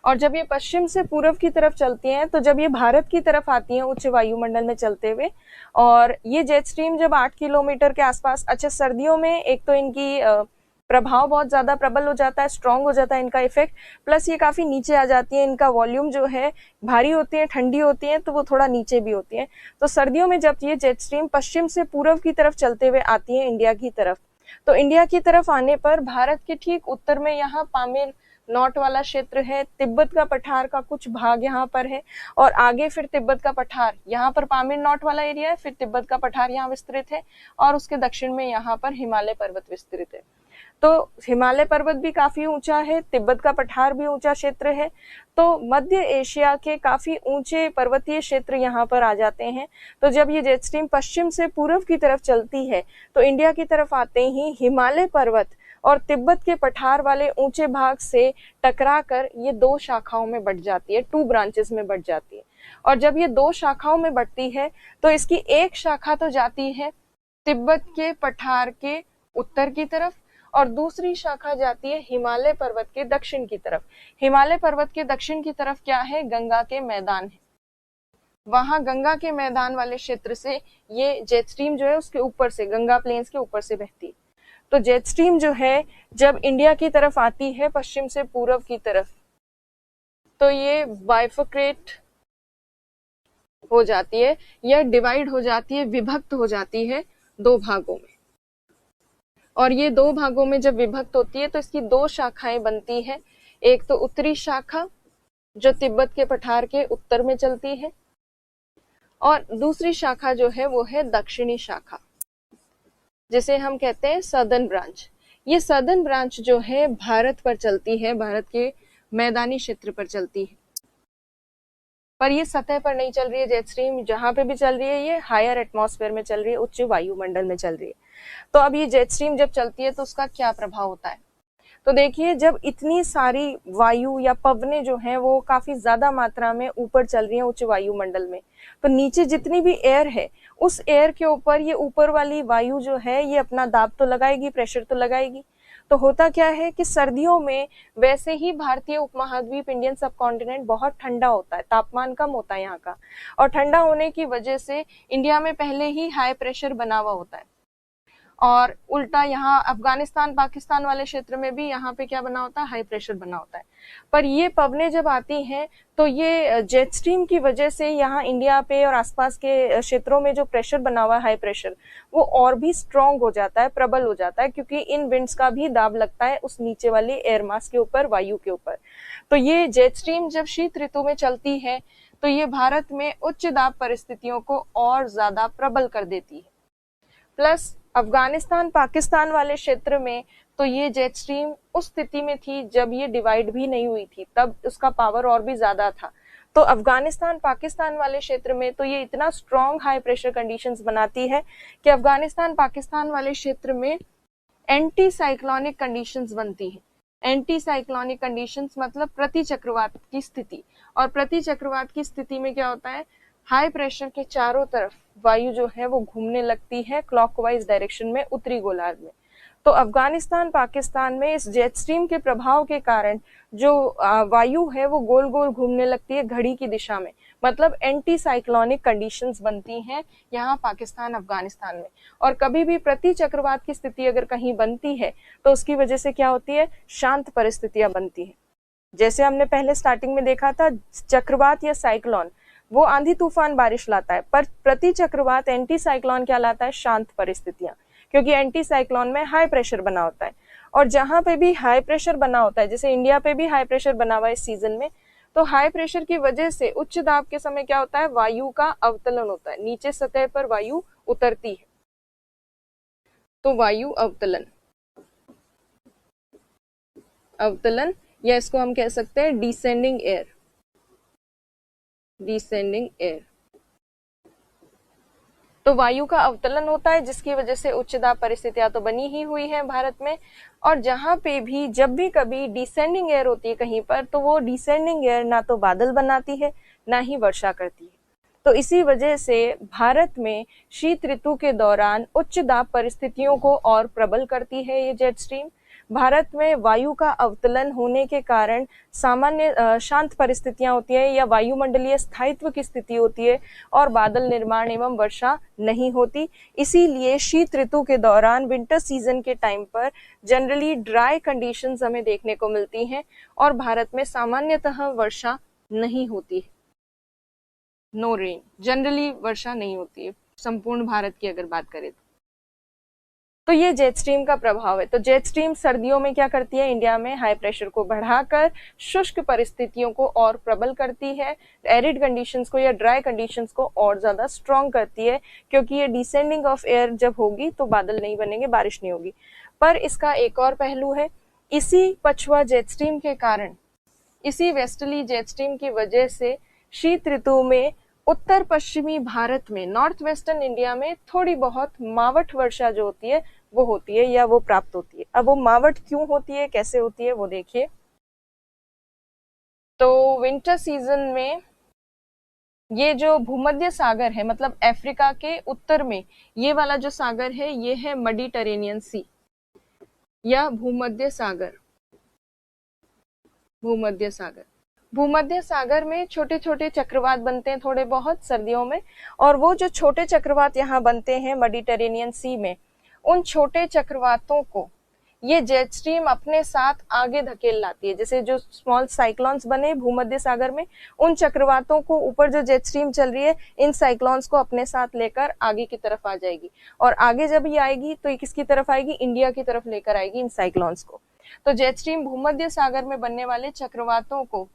S1: और जब ये पश्चिम से पूर्व की तरफ चलती हैं तो जब ये भारत की तरफ आती हैं उच्च वायुमंडल में चलते हुए, और ये जेट स्ट्रीम जब 8 किलोमीटर के आसपास, अच्छा सर्दियों में एक तो इनकी प्रभाव बहुत ज्यादा प्रबल हो जाता है, स्ट्रांग हो जाता है इनका इफेक्ट, प्लस ये काफी नीचे आ जाती है, इनका वॉल्यूम जो है भारी होती है, ठंडी होती है, तो वो थोड़ा नीचे भी होती है। तो सर्दियों में जब ये जेट स्ट्रीम पश्चिम से पूर्व की तरफ चलते हुए आती है इंडिया की तरफ, तो इंडिया की तरफ आने पर भारत के ठीक उत्तर में यहाँ पामीर नॉट वाला क्षेत्र है, तिब्बत का पठार का कुछ भाग यहाँ पर है, और आगे फिर तिब्बत का पठार, यहाँ पर पामीर नॉट वाला एरिया है, फिर तिब्बत का पठार यहाँ विस्तृत है, और उसके दक्षिण में यहाँ पर हिमालय पर्वत विस्तृत है। तो हिमालय पर्वत भी काफी ऊंचा है, तिब्बत का पठार भी ऊंचा क्षेत्र है, तो मध्य एशिया के काफी ऊंचे पर्वतीय क्षेत्र यहाँ पर आ जाते हैं। तो जब ये जेट स्ट्रीम पश्चिम से पूर्व की तरफ चलती है तो इंडिया की तरफ आते ही हिमालय पर्वत और तिब्बत के पठार वाले ऊंचे भाग से टकराकर ये दो शाखाओं में बढ़ जाती है, 2 ब्रांचेस में बढ़ जाती है। और जब ये 2 शाखाओं में बढ़ती है तो इसकी एक शाखा तो जाती है तिब्बत के पठार के उत्तर की तरफ, और दूसरी शाखा जाती है हिमालय पर्वत के दक्षिण की तरफ। हिमालय पर्वत के दक्षिण की तरफ क्या है? गंगा के मैदान है, वहां गंगा के मैदान वाले क्षेत्र से ये जेट स्ट्रीम जो है उसके ऊपर से, गंगा प्लेन्स के ऊपर से बहती है। तो जेट स्ट्रीम जो है जब इंडिया की तरफ आती है पश्चिम से पूर्व की तरफ, तो ये बाइफर्केट हो जाती है या डिवाइड हो जाती है, विभक्त हो जाती है 2 भागों में। और ये 2 भागों में जब विभक्त होती है तो इसकी 2 शाखाएं बनती है, एक तो उत्तरी शाखा जो तिब्बत के पठार के उत्तर में चलती है, और दूसरी शाखा जो है वो है दक्षिणी शाखा, जिसे हम कहते हैं सदर्न ब्रांच। ये सदर्न ब्रांच जो है भारत पर चलती है, भारत के मैदानी क्षेत्र पर चलती है, पर ये सतह पर नहीं चल रही है जेट स्ट्रीम, जहां पे भी चल रही है ये हायर एटमॉस्फेयर में चल रही है, उच्च वायुमंडल में चल रही है। तो अब ये जेट स्ट्रीम जब चलती है तो उसका क्या प्रभाव होता है? तो देखिए, जब इतनी सारी वायु या पवनें जो हैं वो काफी ज्यादा मात्रा में ऊपर चल रही हैं उच्च वायुमंडल में, तो नीचे जितनी भी एयर है उस एयर के ऊपर ये ऊपर वाली वायु जो है ये अपना दाब तो लगाएगी, प्रेशर तो लगाएगी। तो होता क्या है कि सर्दियों में वैसे ही भारतीय उपमहाद्वीप, इंडियन सबकॉन्टिनेंट बहुत ठंडा होता है, तापमान कम होता है यहाँ का, और ठंडा होने की वजह से इंडिया में पहले ही हाई प्रेशर बना हुआ होता है, और उल्टा यहाँ अफगानिस्तान पाकिस्तान वाले क्षेत्र में भी यहाँ पे क्या बना होता है? हाई प्रेशर बना होता है। पर ये पवनें जब आती हैं तो ये जेट स्ट्रीम की वजह से यहाँ इंडिया पे और आसपास के क्षेत्रों में जो प्रेशर बना हुआ है, हाई प्रेशर, वो और भी स्ट्रॉन्ग हो जाता है, प्रबल हो जाता है, क्योंकि इन विंड्स का भी दाब लगता है उस नीचे वाली एयर मास के ऊपर, वायु के ऊपर। तो ये जेट स्ट्रीम जब शीत ऋतु में चलती है तो ये भारत में उच्च दाब परिस्थितियों को और ज्यादा प्रबल कर देती है। प्लस अफगानिस्तान पाकिस्तान वाले क्षेत्र में तो ये जेट स्ट्रीम उस स्थिति में थी जब ये डिवाइड भी नहीं हुई थी, तब उसका पावर और भी ज्यादा था। तो अफगानिस्तान पाकिस्तान वाले क्षेत्र में तो ये इतना स्ट्रॉन्ग हाई प्रेशर कंडीशंस बनाती है कि अफगानिस्तान पाकिस्तान वाले क्षेत्र में एंटी साइक्लोनिक कंडीशंस बनती है। एंटी साइक्लोनिक कंडीशंस मतलब प्रति चक्रवात की स्थिति, और प्रति चक्रवात की स्थिति में क्या होता है? हाई प्रेशर के चारों तरफ वायु जो है वो घूमने लगती है क्लॉकवाइज डायरेक्शन में, उत्तरी गोलार्ध में। तो अफगानिस्तान पाकिस्तान में इस जेट स्ट्रीम के प्रभाव के कारण जो वायु है वो गोल गोल घूमने लगती है घड़ी की दिशा में, मतलब एंटी साइक्लोनिक कंडीशंस बनती हैं यहाँ पाकिस्तान अफगानिस्तान में। और कभी भी प्रति चक्रवात की स्थिति अगर कहीं बनती है तो उसकी वजह से क्या होती है? शांत परिस्थितियां बनती है। जैसे हमने पहले स्टार्टिंग में देखा था, चक्रवात या साइक्लोन वो आंधी तूफान बारिश लाता है, पर प्रति चक्रवात एंटी साइक्लोन क्या लाता है? शांत परिस्थितियां, क्योंकि एंटी साइक्लोन में हाई प्रेशर बना होता है। और जहां पे भी हाई प्रेशर बना होता है, जैसे इंडिया पे भी हाई प्रेशर बना हुआ है इस सीजन में, तो हाई प्रेशर की वजह से उच्च दाब के समय क्या होता है, वायु का अवतलन होता है, नीचे सतह पर वायु उतरती है, तो वायु अवतलन, अवतलन, या इसको हम कह सकते हैं डिसेंडिंग एयर, डिसेंडिंग एयर। तो वायु का अवतलन होता है जिसकी वजह से उच्च दाब परिस्थितियां तो बनी ही हुई है भारत में। और जहां पे भी जब भी कभी डिसेंडिंग एयर होती है कहीं पर, तो वो डिसेंडिंग एयर ना तो बादल बनाती है ना ही वर्षा करती है। तो इसी वजह से भारत में शीत ऋतु के दौरान उच्च दाब परिस्थितियों को और प्रबल करती है ये जेट स्ट्रीम। भारत में वायु का अवतलन होने के कारण सामान्य शांत परिस्थितियां होती है या वायुमंडलीय स्थायित्व की स्थिति होती है और बादल निर्माण एवं वर्षा नहीं होती। इसीलिए शीत ऋतु के दौरान विंटर सीजन के टाइम पर जनरली ड्राई कंडीशंस हमें देखने को मिलती हैं और भारत में सामान्यतः वर्षा नहीं होती है, नो रेन, जनरली वर्षा नहीं होती है संपूर्ण भारत की अगर बात करें तो ये जेट स्ट्रीम का प्रभाव है। तो जेट स्ट्रीम सर्दियों में क्या करती है, इंडिया में हाई प्रेशर को बढ़ाकर शुष्क परिस्थितियों को और प्रबल करती है, एरिड कंडीशंस को या ड्राई कंडीशंस को और ज्यादा स्ट्रॉन्ग करती है, क्योंकि ये डिसेंडिंग ऑफ एयर जब होगी तो बादल नहीं बनेंगे, बारिश नहीं होगी। पर इसका एक और पहलू है, इसी पछुआ जेट स्ट्रीम के कारण, इसी वेस्टर्ली जेट स्ट्रीम की वजह से शीत ऋतु में उत्तर पश्चिमी भारत में, नॉर्थ वेस्टर्न इंडिया में थोड़ी बहुत मावठ वर्षा जो होती है वो होती है या वो प्राप्त होती है। अब वो मावठ क्यों होती है, कैसे होती है, वो देखिए। तो विंटर सीजन में ये जो भूमध्य सागर है, मतलब अफ्रीका के उत्तर में ये वाला जो सागर है ये है मेडिटेरेनियन सी या भूमध्य सागर, भूमध्य सागर। भूमध्य सागर में छोटे छोटे चक्रवात बनते हैं थोड़े बहुत सर्दियों में, और वो जो छोटे चक्रवात यहाँ बनते हैं मेडिटेरेनियन सी में, उन छोटे चक्रवातों को ये जेट स्ट्रीम अपने साथ आगे धकेल लाती है। जैसे जो स्मॉल साइक्लोन्स बने भूमध्य सागर में, उन चक्रवातों को ऊपर जो जेट स्ट्रीम चल रही है इन साइक्लोन्स को अपने साथ लेकर आगे की तरफ आ जाएगी, और आगे जब ये आएगी तो ये किसकी तरफ आएगी, इंडिया की तरफ लेकर आएगी इन साइक्लोन्स को। तो जेट स्ट्रीम भूमध्य सागर में बनने वाले चक्रवातों को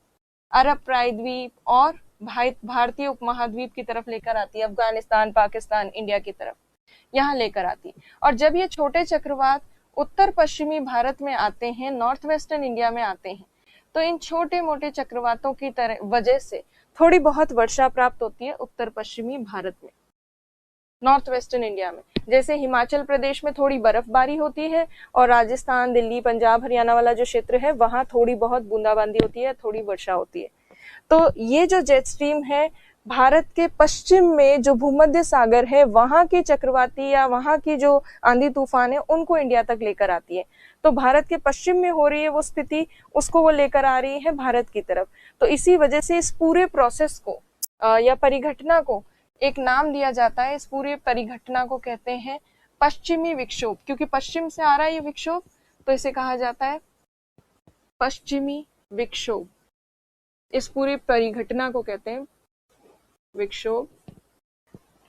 S1: अरब प्रायद्वीप और भारतीय उपमहाद्वीप की तरफ लेकर आती है, अफगानिस्तान, पाकिस्तान, इंडिया की तरफ यहाँ लेकर आती है। और जब ये छोटे चक्रवात उत्तर पश्चिमी भारत में आते हैं, नॉर्थ वेस्टर्न इंडिया में आते हैं, तो इन छोटे मोटे चक्रवातों की वजह से थोड़ी बहुत वर्षा प्राप्त होती है उत्तर पश्चिमी भारत में, नॉर्थ वेस्टर्न इंडिया में। जैसे हिमाचल प्रदेश में थोड़ी बर्फबारी होती है और राजस्थान, दिल्ली, पंजाब, हरियाणा वाला जो क्षेत्र है वहां थोड़ी बहुत बूंदाबांदी होती है, थोड़ी वर्षा होती है। तो ये जो जेट स्ट्रीम है भारत के पश्चिम में जो भूमध्य सागर है वहां के चक्रवाती या वहां की जो आंधी तूफान है उनको इंडिया तक लेकर आती है। तो भारत के पश्चिम में हो रही है वो स्थिति, उसको वो लेकर आ रही है भारत की तरफ। तो इसी वजह से इस पूरे प्रोसेस को या परिघटना को एक नाम दिया जाता है। इस पूरे परिघटना को कहते हैं पश्चिमी विक्षोभ, क्योंकि पश्चिम से आ रहा है ये विक्षोभ, तो इसे कहा जाता है पश्चिमी विक्षोभ। इस पूरी परिघटना को कहते हैं विक्षोभ,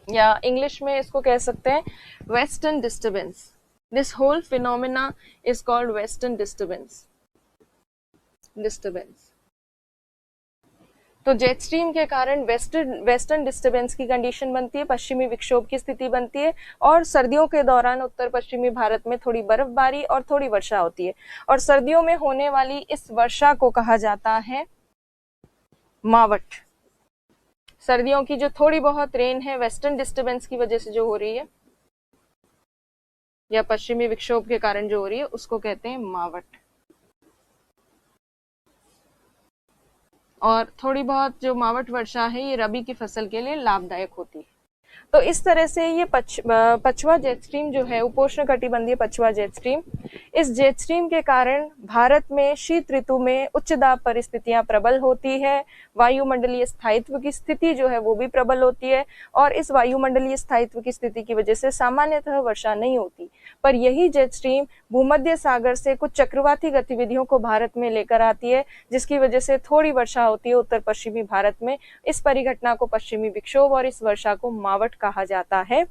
S1: या इंग्लिश में इसको कह सकते हैं western disturbance. This whole phenomena is called western disturbance. तो जेट स्ट्रीम के कारण वेस्टर्न डिस्टर्बेंस की कंडीशन बनती है, पश्चिमी विक्षोभ की स्थिति बनती है, और सर्दियों के दौरान उत्तर पश्चिमी भारत में थोड़ी बर्फबारी और थोड़ी वर्षा होती है। और सर्दियों में होने वाली इस वर्षा को कहा जाता है मावठ। सर्दियों की जो थोड़ी बहुत रेन है वेस्टर्न डिस्टर्बेंस की वजह से जो हो रही है या पश्चिमी विक्षोभ के कारण जो हो रही है उसको कहते हैं मावठ। और थोड़ी बहुत जो मावठ वर्षा है ये रबी की फसल के लिए लाभदायक होती है। तो इस तरह से ये पछुआ जेट स्ट्रीम जो है, उपोष्ण कटिबंधीय पछुआ जेट स्ट्रीम, इस जेट स्ट्रीम के कारण भारत में शीत ऋतु में उच्च दाब परिस्थितियां प्रबल होती है, वायुमंडलीय स्थायित्व की स्थिति जो है वो भी प्रबल होती है, और इस वायुमंडलीय स्थायित्व की स्थिति की वजह से सामान्यतः वर्षा नहीं होती। पर यही जेट स्ट्रीम भूमध्य सागर से कुछ चक्रवाती गतिविधियों को भारत में लेकर आती है, जिसकी वजह से थोड़ी वर्षा होती है उत्तर पश्चिमी भारत में। इस परिघटना को पश्चिमी विक्षोभ और इस वर्षा को मावठ कहा जाता है।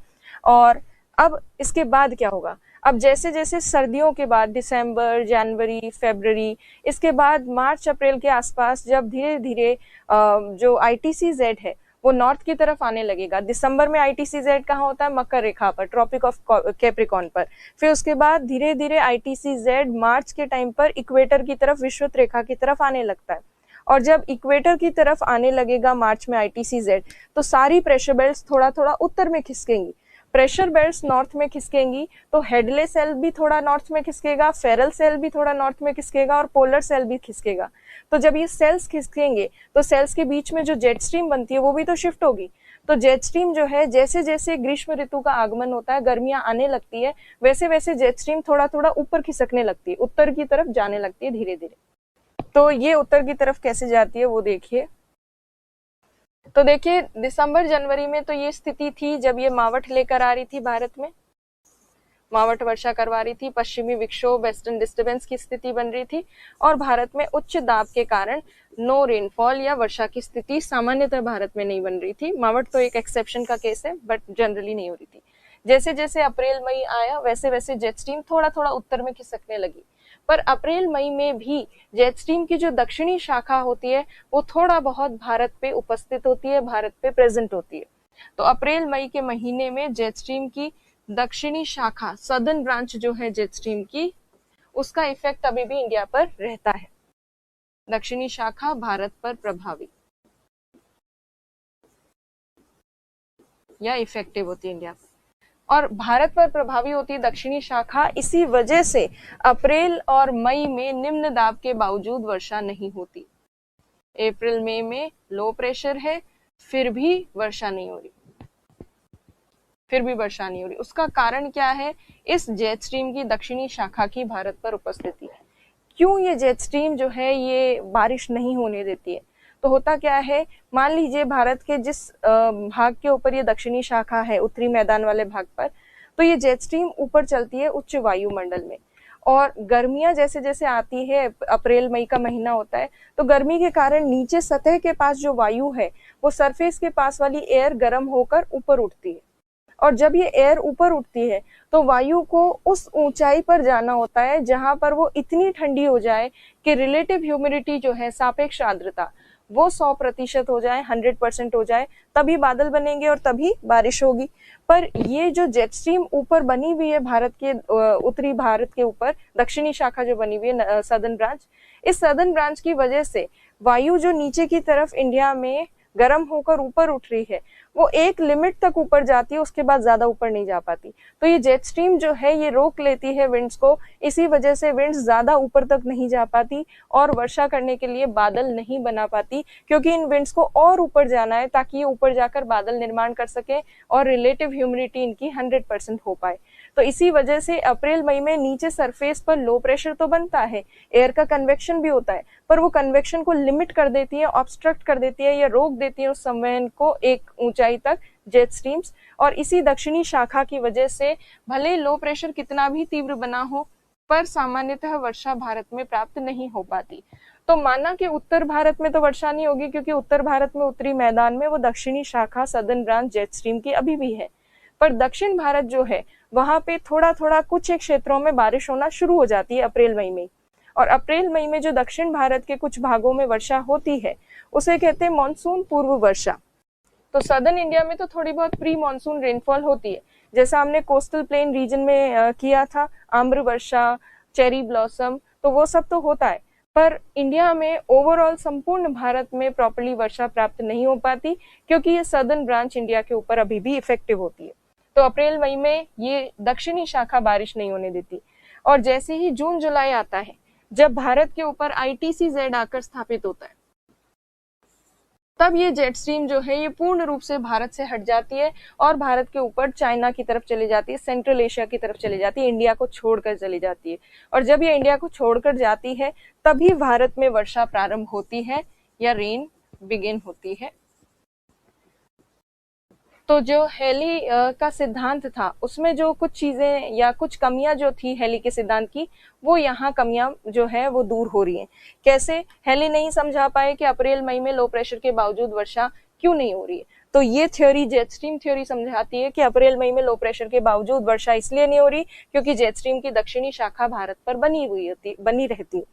S1: और अब इसके बाद क्या होगा, अब जैसे जैसे सर्दियों के बाद दिसंबर, जनवरी, फरवरी, इसके बाद मार्च अप्रैल के आसपास जब धीरे धीरे जो ITCZ है वो नॉर्थ की तरफ आने लगेगा। दिसंबर में ITCZ कहाँ होता है, मकर रेखा पर, ट्रॉपिक ऑफ कैप्रिकॉर्न पर। फिर उसके बाद धीरे धीरे ITCZ मार्च के टाइम पर इक्वेटर की तरफ, विषुवत रेखा की तरफ आने लगता है। और जब इक्वेटर की तरफ आने लगेगा मार्च में ITCZ, तो सारी प्रेशर बेल्ट्स थोड़ा थोड़ा उत्तर में खिसकेंगी। प्रेशर बेल्ट्स नॉर्थ में खिसकेंगी तो हेडले सेल भी थोड़ा नॉर्थ में खिसकेगा, फेरल सेल भी थोड़ा नॉर्थ में खिसकेगा और पोलर सेल भी खिसकेगा। तो जब ये सेल्स खिसकेंगे तो सेल्स के बीच में जो जेट स्ट्रीम बनती है वो भी तो शिफ्ट होगी। तो जेट स्ट्रीम जो है, जैसे जैसे ग्रीष्म ऋतु का आगमन होता है, गर्मियां आने लगती है, वैसे वैसे जेट स्ट्रीम थोड़ा थोड़ा ऊपर खिसकने लगती है, उत्तर की तरफ जाने लगती है धीरे धीरे। तो ये उत्तर की तरफ कैसे जाती है वो देखिए। तो देखिए दिसंबर जनवरी में तो ये स्थिति थी जब ये मावठ लेकर आ रही थी भारत में, मावठ वर्षा करवा रही थी, पश्चिमी विक्षोभ, वेस्टर्न डिस्टर्बेंस की स्थिति बन रही थी और भारत में उच्च दाब के कारण नो रेनफॉल या वर्षा की स्थिति सामान्यतः भारत में नहीं बन रही थी। मावठ तो एक एक्सेप्शन का केस है, बट जनरली नहीं हो रही थी। जैसे जैसे अप्रैल मई आया वैसे वैसे जेट स्ट्रीम थोड़ा थोड़ा उत्तर में खिसकने लगी, पर अप्रैल मई में भी जेट स्ट्रीम की जो दक्षिणी शाखा होती है वो थोड़ा बहुत भारत पे उपस्थित होती है, भारत पे प्रेजेंट होती है। तो अप्रैल मई के महीने में जेट स्ट्रीम की दक्षिणी शाखा, सदर्न ब्रांच जो है जेट स्ट्रीम की, उसका इफेक्ट अभी भी इंडिया पर रहता है। दक्षिणी शाखा भारत पर प्रभावी या इफेक्टिव होती है इंडिया पर, और भारत पर प्रभावी होती है दक्षिणी शाखा। इसी वजह से अप्रैल और मई में निम्न दाब के बावजूद वर्षा नहीं होती। अप्रैल मई में लो प्रेशर है, फिर भी वर्षा नहीं हो रही, उसका कारण क्या है, इस जेट स्ट्रीम की दक्षिणी शाखा की भारत पर उपस्थिति है। क्यों ये जेट स्ट्रीम जो है ये बारिश नहीं होने देती है? तो होता क्या है, मान लीजिए भारत के जिस भाग के ऊपर ये दक्षिणी शाखा है, उत्तरी मैदान वाले भाग पर, तो ये जेट स्ट्रीम ऊपर चलती है उच्च वायुमंडल में, और गर्मियां जैसे जैसे आती है, अप्रैल मई का महीना होता है, तो गर्मी के कारण नीचे सतह के पास जो वायु है वो सरफेस के पास वाली एयर गर्म होकर ऊपर उठती है, और जब ये एयर ऊपर उठती है तो वायु को उस ऊंचाई पर जाना होता है जहां पर वो इतनी ठंडी हो जाए कि रिलेटिव ह्यूमिडिटी जो है, सापेक्ष आर्द्रता, वो 100% हो जाए, 100% हो जाए, तभी बादल बनेंगे और तभी बारिश होगी। पर ये जो जेट स्ट्रीम ऊपर बनी हुई है भारत के उत्तरी भारत के ऊपर, दक्षिणी शाखा जो बनी हुई है सदर्न ब्रांच, इस सदर्न ब्रांच की वजह से वायु जो नीचे की तरफ इंडिया में गर्म होकर ऊपर उठ रही है वो एक लिमिट तक ऊपर जाती है, उसके बाद ज्यादा ऊपर नहीं जा पाती। तो ये जेट स्ट्रीम जो है ये रोक लेती है विंड्स को, इसी वजह से विंड्स ज्यादा ऊपर तक नहीं जा पाती और वर्षा करने के लिए बादल नहीं बना पाती, क्योंकि इन विंड्स को और ऊपर जाना है ताकि ये ऊपर जाकर बादल निर्माण कर सके और रिलेटिव ह्यूमिडिटी इनकी 100% हो पाए। तो इसी वजह से अप्रैल मई में नीचे सरफेस पर लो प्रेशर तो बनता है, एयर का कन्वेक्शन भी होता है, पर वो कन्वेक्शन को लिमिट कर देती है, ऑब्स्ट्रक्ट कर देती है या रोक देती है उस संवहन को एक ऊंचाई तक, जेट स्ट्रीम्स। और इसी दक्षिणी शाखा की वजह से भले लो प्रेशर कितना भी तीव्र बना हो, पर सामान्यतः वर्षा भारत में प्राप्त नहीं हो पाती। तो माना कि उत्तर भारत में तो वर्षा नहीं होगी, क्योंकि उत्तर भारत में उत्तरी मैदान में वो दक्षिणी शाखा सदर्न ब्रांच जेट स्ट्रीम की अभी भी है, पर दक्षिण भारत जो है वहां पे थोड़ा थोड़ा कुछ एक क्षेत्रों में बारिश होना शुरू हो जाती है अप्रैल मई में। और अप्रैल मई में जो दक्षिण भारत के कुछ भागों में वर्षा होती है उसे कहते हैं मानसून पूर्व वर्षा। तो सदर्न इंडिया में तो थोड़ी बहुत प्री मानसून रेनफॉल होती है, जैसा हमने कोस्टल प्लेन रीजन में किया था, आम्र वर्षा, चेरी ब्लॉसम, तो वो सब तो होता है, पर इंडिया में ओवरऑल संपूर्ण भारत में प्रॉपर्ली वर्षा प्राप्त नहीं हो पाती, क्योंकि ये सदर्न ब्रांच इंडिया के ऊपर अभी भी इफेक्टिव होती है। तो अप्रैल मई में ये दक्षिणी शाखा बारिश नहीं होने देती। और जैसे ही जून जुलाई आता है, जब भारत के ऊपर ITCZ आकर स्थापित होता है, तब ये जेट स्ट्रीम जो है ये पूर्ण रूप से भारत से हट जाती है और भारत के ऊपर चाइना की तरफ चली जाती है, सेंट्रल एशिया की तरफ चली जाती है, इंडिया को छोड़कर चली जाती है। और जब ये इंडिया को छोड़कर जाती है तभी भारत में वर्षा प्रारंभ होती है या रेन बिगिन होती है। तो जो हेली का सिद्धांत था उसमें जो कुछ चीजें या कुछ कमियां जो थी हेली के सिद्धांत की, वो यहाँ कमियां जो है वो दूर हो रही हैं। कैसे? हेली नहीं समझा पाए कि अप्रैल मई में लो प्रेशर के बावजूद वर्षा क्यों नहीं हो रही है, तो ये थ्योरी जेट स्ट्रीम थ्योरी समझाती है कि अप्रैल मई में लो प्रेशर के बावजूद वर्षा इसलिए नहीं हो रही क्योंकि जेट स्ट्रीम की दक्षिणी शाखा भारत पर बनी रहती है।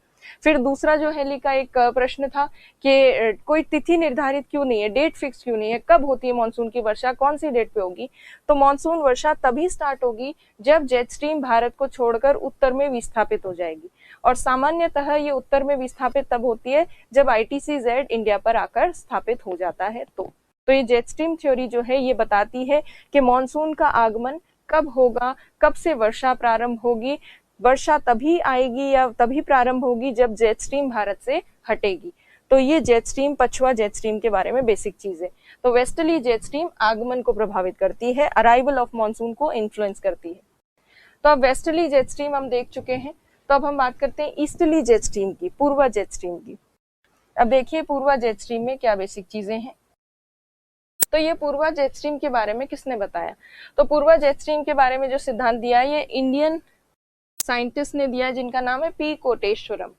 S1: फिर दूसरा जो हेली का एक प्रश्न था कि कोई तिथि निर्धारित क्यों नहीं है, डेट फिक्स क्यों नहीं है, कब होती है मानसून की वर्षा, कौन सी डेट पे होगी। तो मानसून वर्षा तभी स्टार्ट होगी जब जेट स्ट्रीम भारत को छोड़कर उत्तर में विस्थापित हो जाएगी, और सामान्यतः ये उत्तर में विस्थापित तब होती है जब ITCZ इंडिया पर आकर स्थापित हो जाता है। तो ये जेट स्ट्रीम थ्योरी जो है ये बताती है कि मानसून का आगमन कब होगा, कब से वर्षा प्रारंभ होगी। वर्षा तभी आएगी या तभी प्रारंभ होगी जब जेट स्ट्रीम भारत से हटेगी। तो ये जेट स्ट्रीम, पछुआ जेट स्ट्रीम के बारे में बेसिक चीज है। तो वेस्टर्ली जेट स्ट्रीम आगमन को प्रभावित करती है, अराइवल ऑफ मानसून को इन्फ्लुएंस करती है। तो अब वेस्टर्ली जेट स्ट्रीम हम देख चुके हैं, तो अब हम बात करते हैं ईस्टर्ली जेट स्ट्रीम की, पूर्वा जेट स्ट्रीम की। अब देखिए पूर्वा जेट स्ट्रीम में क्या बेसिक चीजें हैं। तो ये पूर्वा जेट स्ट्रीम के बारे में किसने बताया? तो पूर्वा जेट स्ट्रीम के बारे में जो सिद्धांत दिया है ये इंडियन साइंटिस्ट ने दिया, जिनका नाम है पी कोटेश्वरम।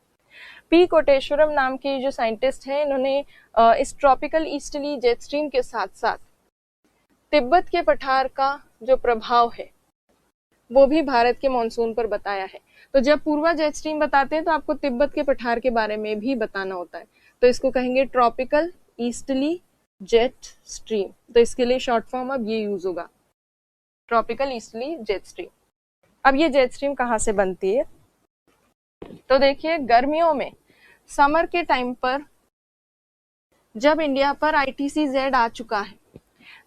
S1: पी कोटेश्वरम नाम के जो साइंटिस्ट हैं, इन्होंने इस ट्रॉपिकल ईस्टर्ली जेट स्ट्रीम के साथ साथ तिब्बत के पठार का जो प्रभाव है वो भी भारत के मानसून पर बताया है। तो जब पूर्वा जेट स्ट्रीम बताते हैं तो आपको तिब्बत के पठार के बारे में भी बताना होता है, तो इसको कहेंगे ट्रॉपिकल ईस्टर्ली जेट स्ट्रीम। तो इसके लिए शॉर्ट फॉर्म अब ये यूज होगा, ट्रॉपिकल ईस्टर्ली जेट स्ट्रीम। अब ये जेट स्ट्रीम कहाँ से बनती है? तो देखिए गर्मियों में, समर के टाइम पर जब इंडिया पर ITCZ आ चुका है,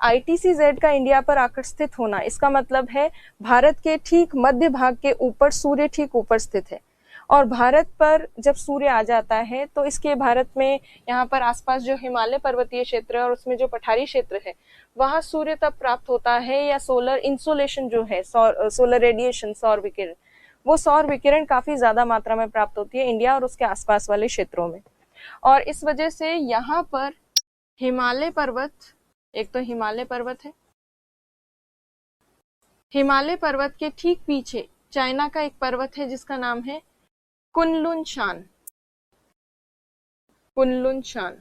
S1: ITCZ का इंडिया पर आकर स्थित होना, इसका मतलब है भारत के ठीक मध्य भाग के ऊपर सूर्य ठीक ऊपर स्थित है, और भारत पर जब सूर्य आ जाता है तो इसके भारत में यहाँ पर आसपास जो हिमालय पर्वतीय क्षेत्र है और उसमें जो पठारी क्षेत्र है वहां सूर्य तब प्राप्त होता है, या सोलर इंसोलेशन जो है, सोलर रेडिएशन, सौर विकिरण, वो सौर विकिरण काफी ज्यादा मात्रा में प्राप्त होती है इंडिया और उसके आसपास वाले क्षेत्रों में। और इस वजह से यहाँ पर हिमालय पर्वत, एक तो हिमालय पर्वत है, हिमालय पर्वत के ठीक पीछे चाइना का एक पर्वत है जिसका नाम है कुनलुन शान। कुनलुन शान,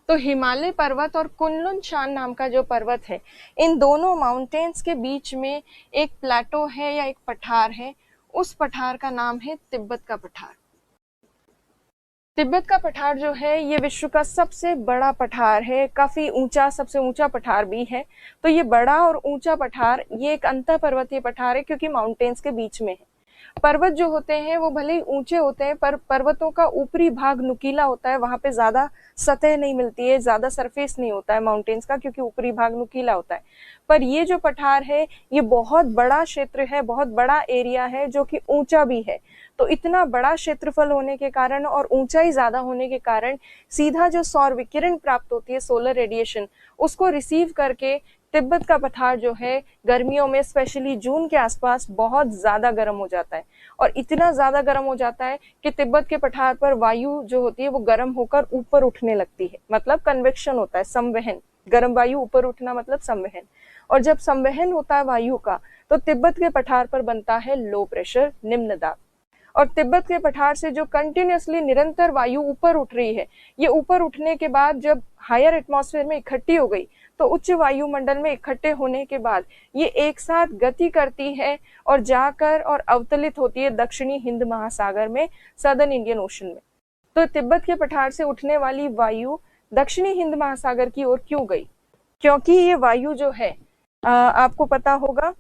S1: तो हिमालय पर्वत और कुनलुन शान नाम का जो पर्वत है, इन दोनों माउंटेन्स के बीच में एक प्लेटो है या एक पठार है, उस पठार का नाम है तिब्बत का पठार। तिब्बत का पठार जो है ये विश्व का सबसे बड़ा पठार है, काफी ऊंचा, सबसे ऊंचा पठार भी है। तो ये बड़ा और ऊंचा पठार ये एक अंतर पर्वतीय पठार है क्योंकि माउंटेन्स के बीच में है। पर्वत जो होते हैं वो भले ही ऊंचे होते हैं पर पर्वतों का ऊपरी भाग नुकीला होता है, वहां पे ज्यादा सतह नहीं मिलती है, ज्यादा सरफेस नहीं होता है माउंटेन्स का, क्योंकि ऊपरी भाग नुकीला होता है। पर ये जो पठार है ये बहुत बड़ा क्षेत्र है, बहुत बड़ा एरिया है जो कि ऊंचा भी है। तो इतना बड़ा क्षेत्रफल होने के कारण और ऊंचाई ज्यादा होने के कारण सीधा जो सौर विकिरण प्राप्त होती है, सोलर रेडिएशन, उसको रिसीव करके तिब्बत का पठार जो है गर्मियों में स्पेशली जून के आसपास बहुत ज्यादा गर्म हो जाता है, और इतना ज्यादा गर्म हो जाता है कि तिब्बत के पठार पर वायु जो होती है वो गर्म होकर ऊपर उठने लगती है, मतलब कन्वेक्शन होता है, संवहन। गर्म वायु ऊपर उठना मतलब संवहन, और जब संवहन होता है वायु का तो तिब्बत के पठार पर बनता है लो प्रेशर, निम्न दाब। और तिब्बत के पठार से जो कंटिन्यूअसली निरंतर वायु ऊपर उठ रही है, ये ऊपर उठने के बाद जब हायर एटमॉस्फेयर में इकट्ठी हो गई तो उच्च वायुमंडल में इकट्ठे होने के बाद ये एक साथ गति करती है और जाकर और अवतलित होती है दक्षिणी हिंद महासागर में, सदर्न इंडियन ओशन में। तो तिब्बत के पठार से उठने वाली वायु दक्षिणी हिंद महासागर की ओर क्यों गई? क्योंकि ये वायु जो है आपको पता होगा,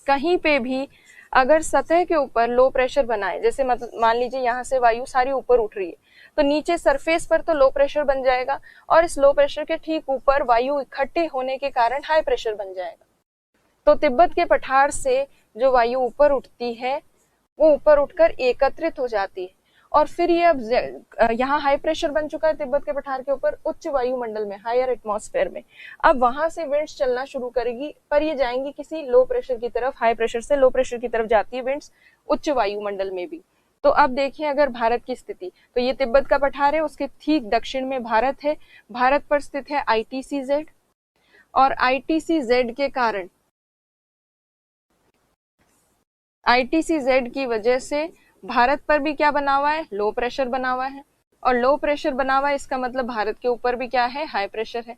S1: कहीं पे भी अगर सतह के ऊपर लो प्रेशर बनाए, जैसे मान लीजिए यहाँ से वायु सारी ऊपर उठ रही है तो नीचे सरफेस पर तो लो प्रेशर बन जाएगा, और इस लो प्रेशर के ठीक ऊपर वायु इकट्ठे होने के कारण हाई प्रेशर बन जाएगा। तो तिब्बत के पठार से जो वायु ऊपर उठती है वो ऊपर उठकर एकत्रित हो जाती है, और फिर ये अब यहाँ हाई प्रेशर बन चुका है तिब्बत के पठार के ऊपर उच्च वायुमंडल में, हायर एटमॉस्फेयर में। अब वहां से विंड्स चलना शुरू करेगी, पर ये जाएंगी किसी लो प्रेशर की तरफ, हाई प्रेशर से लो प्रेशर की तरफ जाती है विंड्स उच्च वायुमंडल में भी। तो अब देखिए अगर भारत की स्थिति, तो ये तिब्बत का पठार है, उसके ठीक दक्षिण में भारत है, भारत पर स्थित है ITCZ, और ITCZ के कारण, ITCZ की वजह से भारत पर भी क्या बना हुआ है? लो प्रेशर बना हुआ है। और लो प्रेशर बना हुआ है, इसका मतलब भारत के ऊपर भी क्या है, हाई प्रेशर है।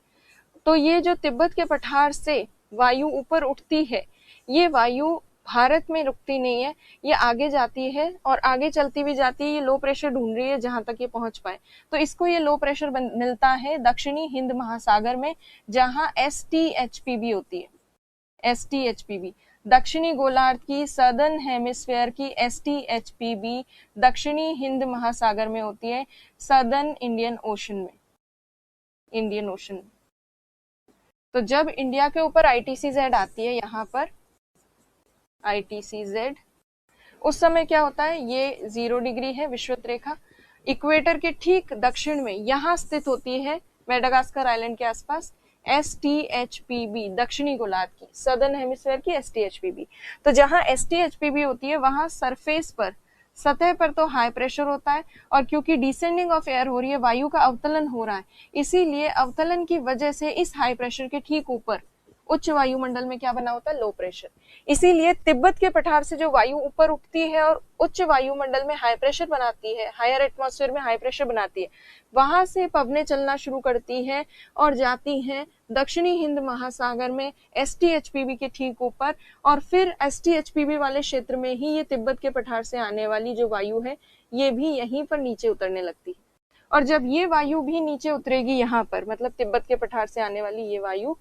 S1: तो ये जो तिब्बत के पठार से वायु ऊपर उठती है, ये वायु भारत में रुकती नहीं है, ये आगे जाती है और आगे चलती भी जाती है, ये लो प्रेशर ढूंढ रही है जहां तक ये पहुंच पाए। तो इसको ये लो प्रेशर मिलता है दक्षिणी हिंद महासागर में, जहां STHPB होती है। STHPB दक्षिणी गोलार्ध की, सदर्न हेमिस्फेयर की STHPB दक्षिणी हिंद महासागर में होती है, सदर्न इंडियन ओशन में, इंडियन ओशन में। तो जब इंडिया के ऊपर ITCZ आती है, यहाँ पर ITCZ, उस समय क्या होता है, ये 0 डिग्री है विषुवत रेखा, इक्वेटर के ठीक दक्षिण में यहाँ स्थित होती है, मेडागास्कर आइलैंड के आसपास, STHPB दक्षिणी गोलार्ध की, सदर्न हेमिस्फीयर की STHPB। तो जहां STHPB होती है वहां सरफेस पर, सतह पर तो हाई प्रेशर होता है, और क्योंकि डिसेंडिंग ऑफ एयर हो रही है, वायु का अवतलन हो रहा है, इसीलिए अवतलन की वजह से इस हाई प्रेशर के ठीक ऊपर उच्च वायुमंडल में क्या बना होता है, लो प्रेशर। इसीलिए तिब्बत के पठार से जो वायु ऊपर उठती है और उच्च वायुमंडल में हाई प्रेशर बनाती है, हायर एटमॉस्फेयर में हाई प्रेशर बनाती है, वहां से पवनें चलना शुरू करती है और जाती हैं दक्षिणी हिंद महासागर में STHPB के ठीक ऊपर, और फिर STHPB वाले क्षेत्र में ही ये तिब्बत के पठार से आने वाली जो वायु है, ये भी यहीं पर नीचे उतरने लगती है। और जब ये वायु भी नीचे उतरेगी यहाँ पर, मतलब तिब्बत के पठार से आने वाली ये वायु,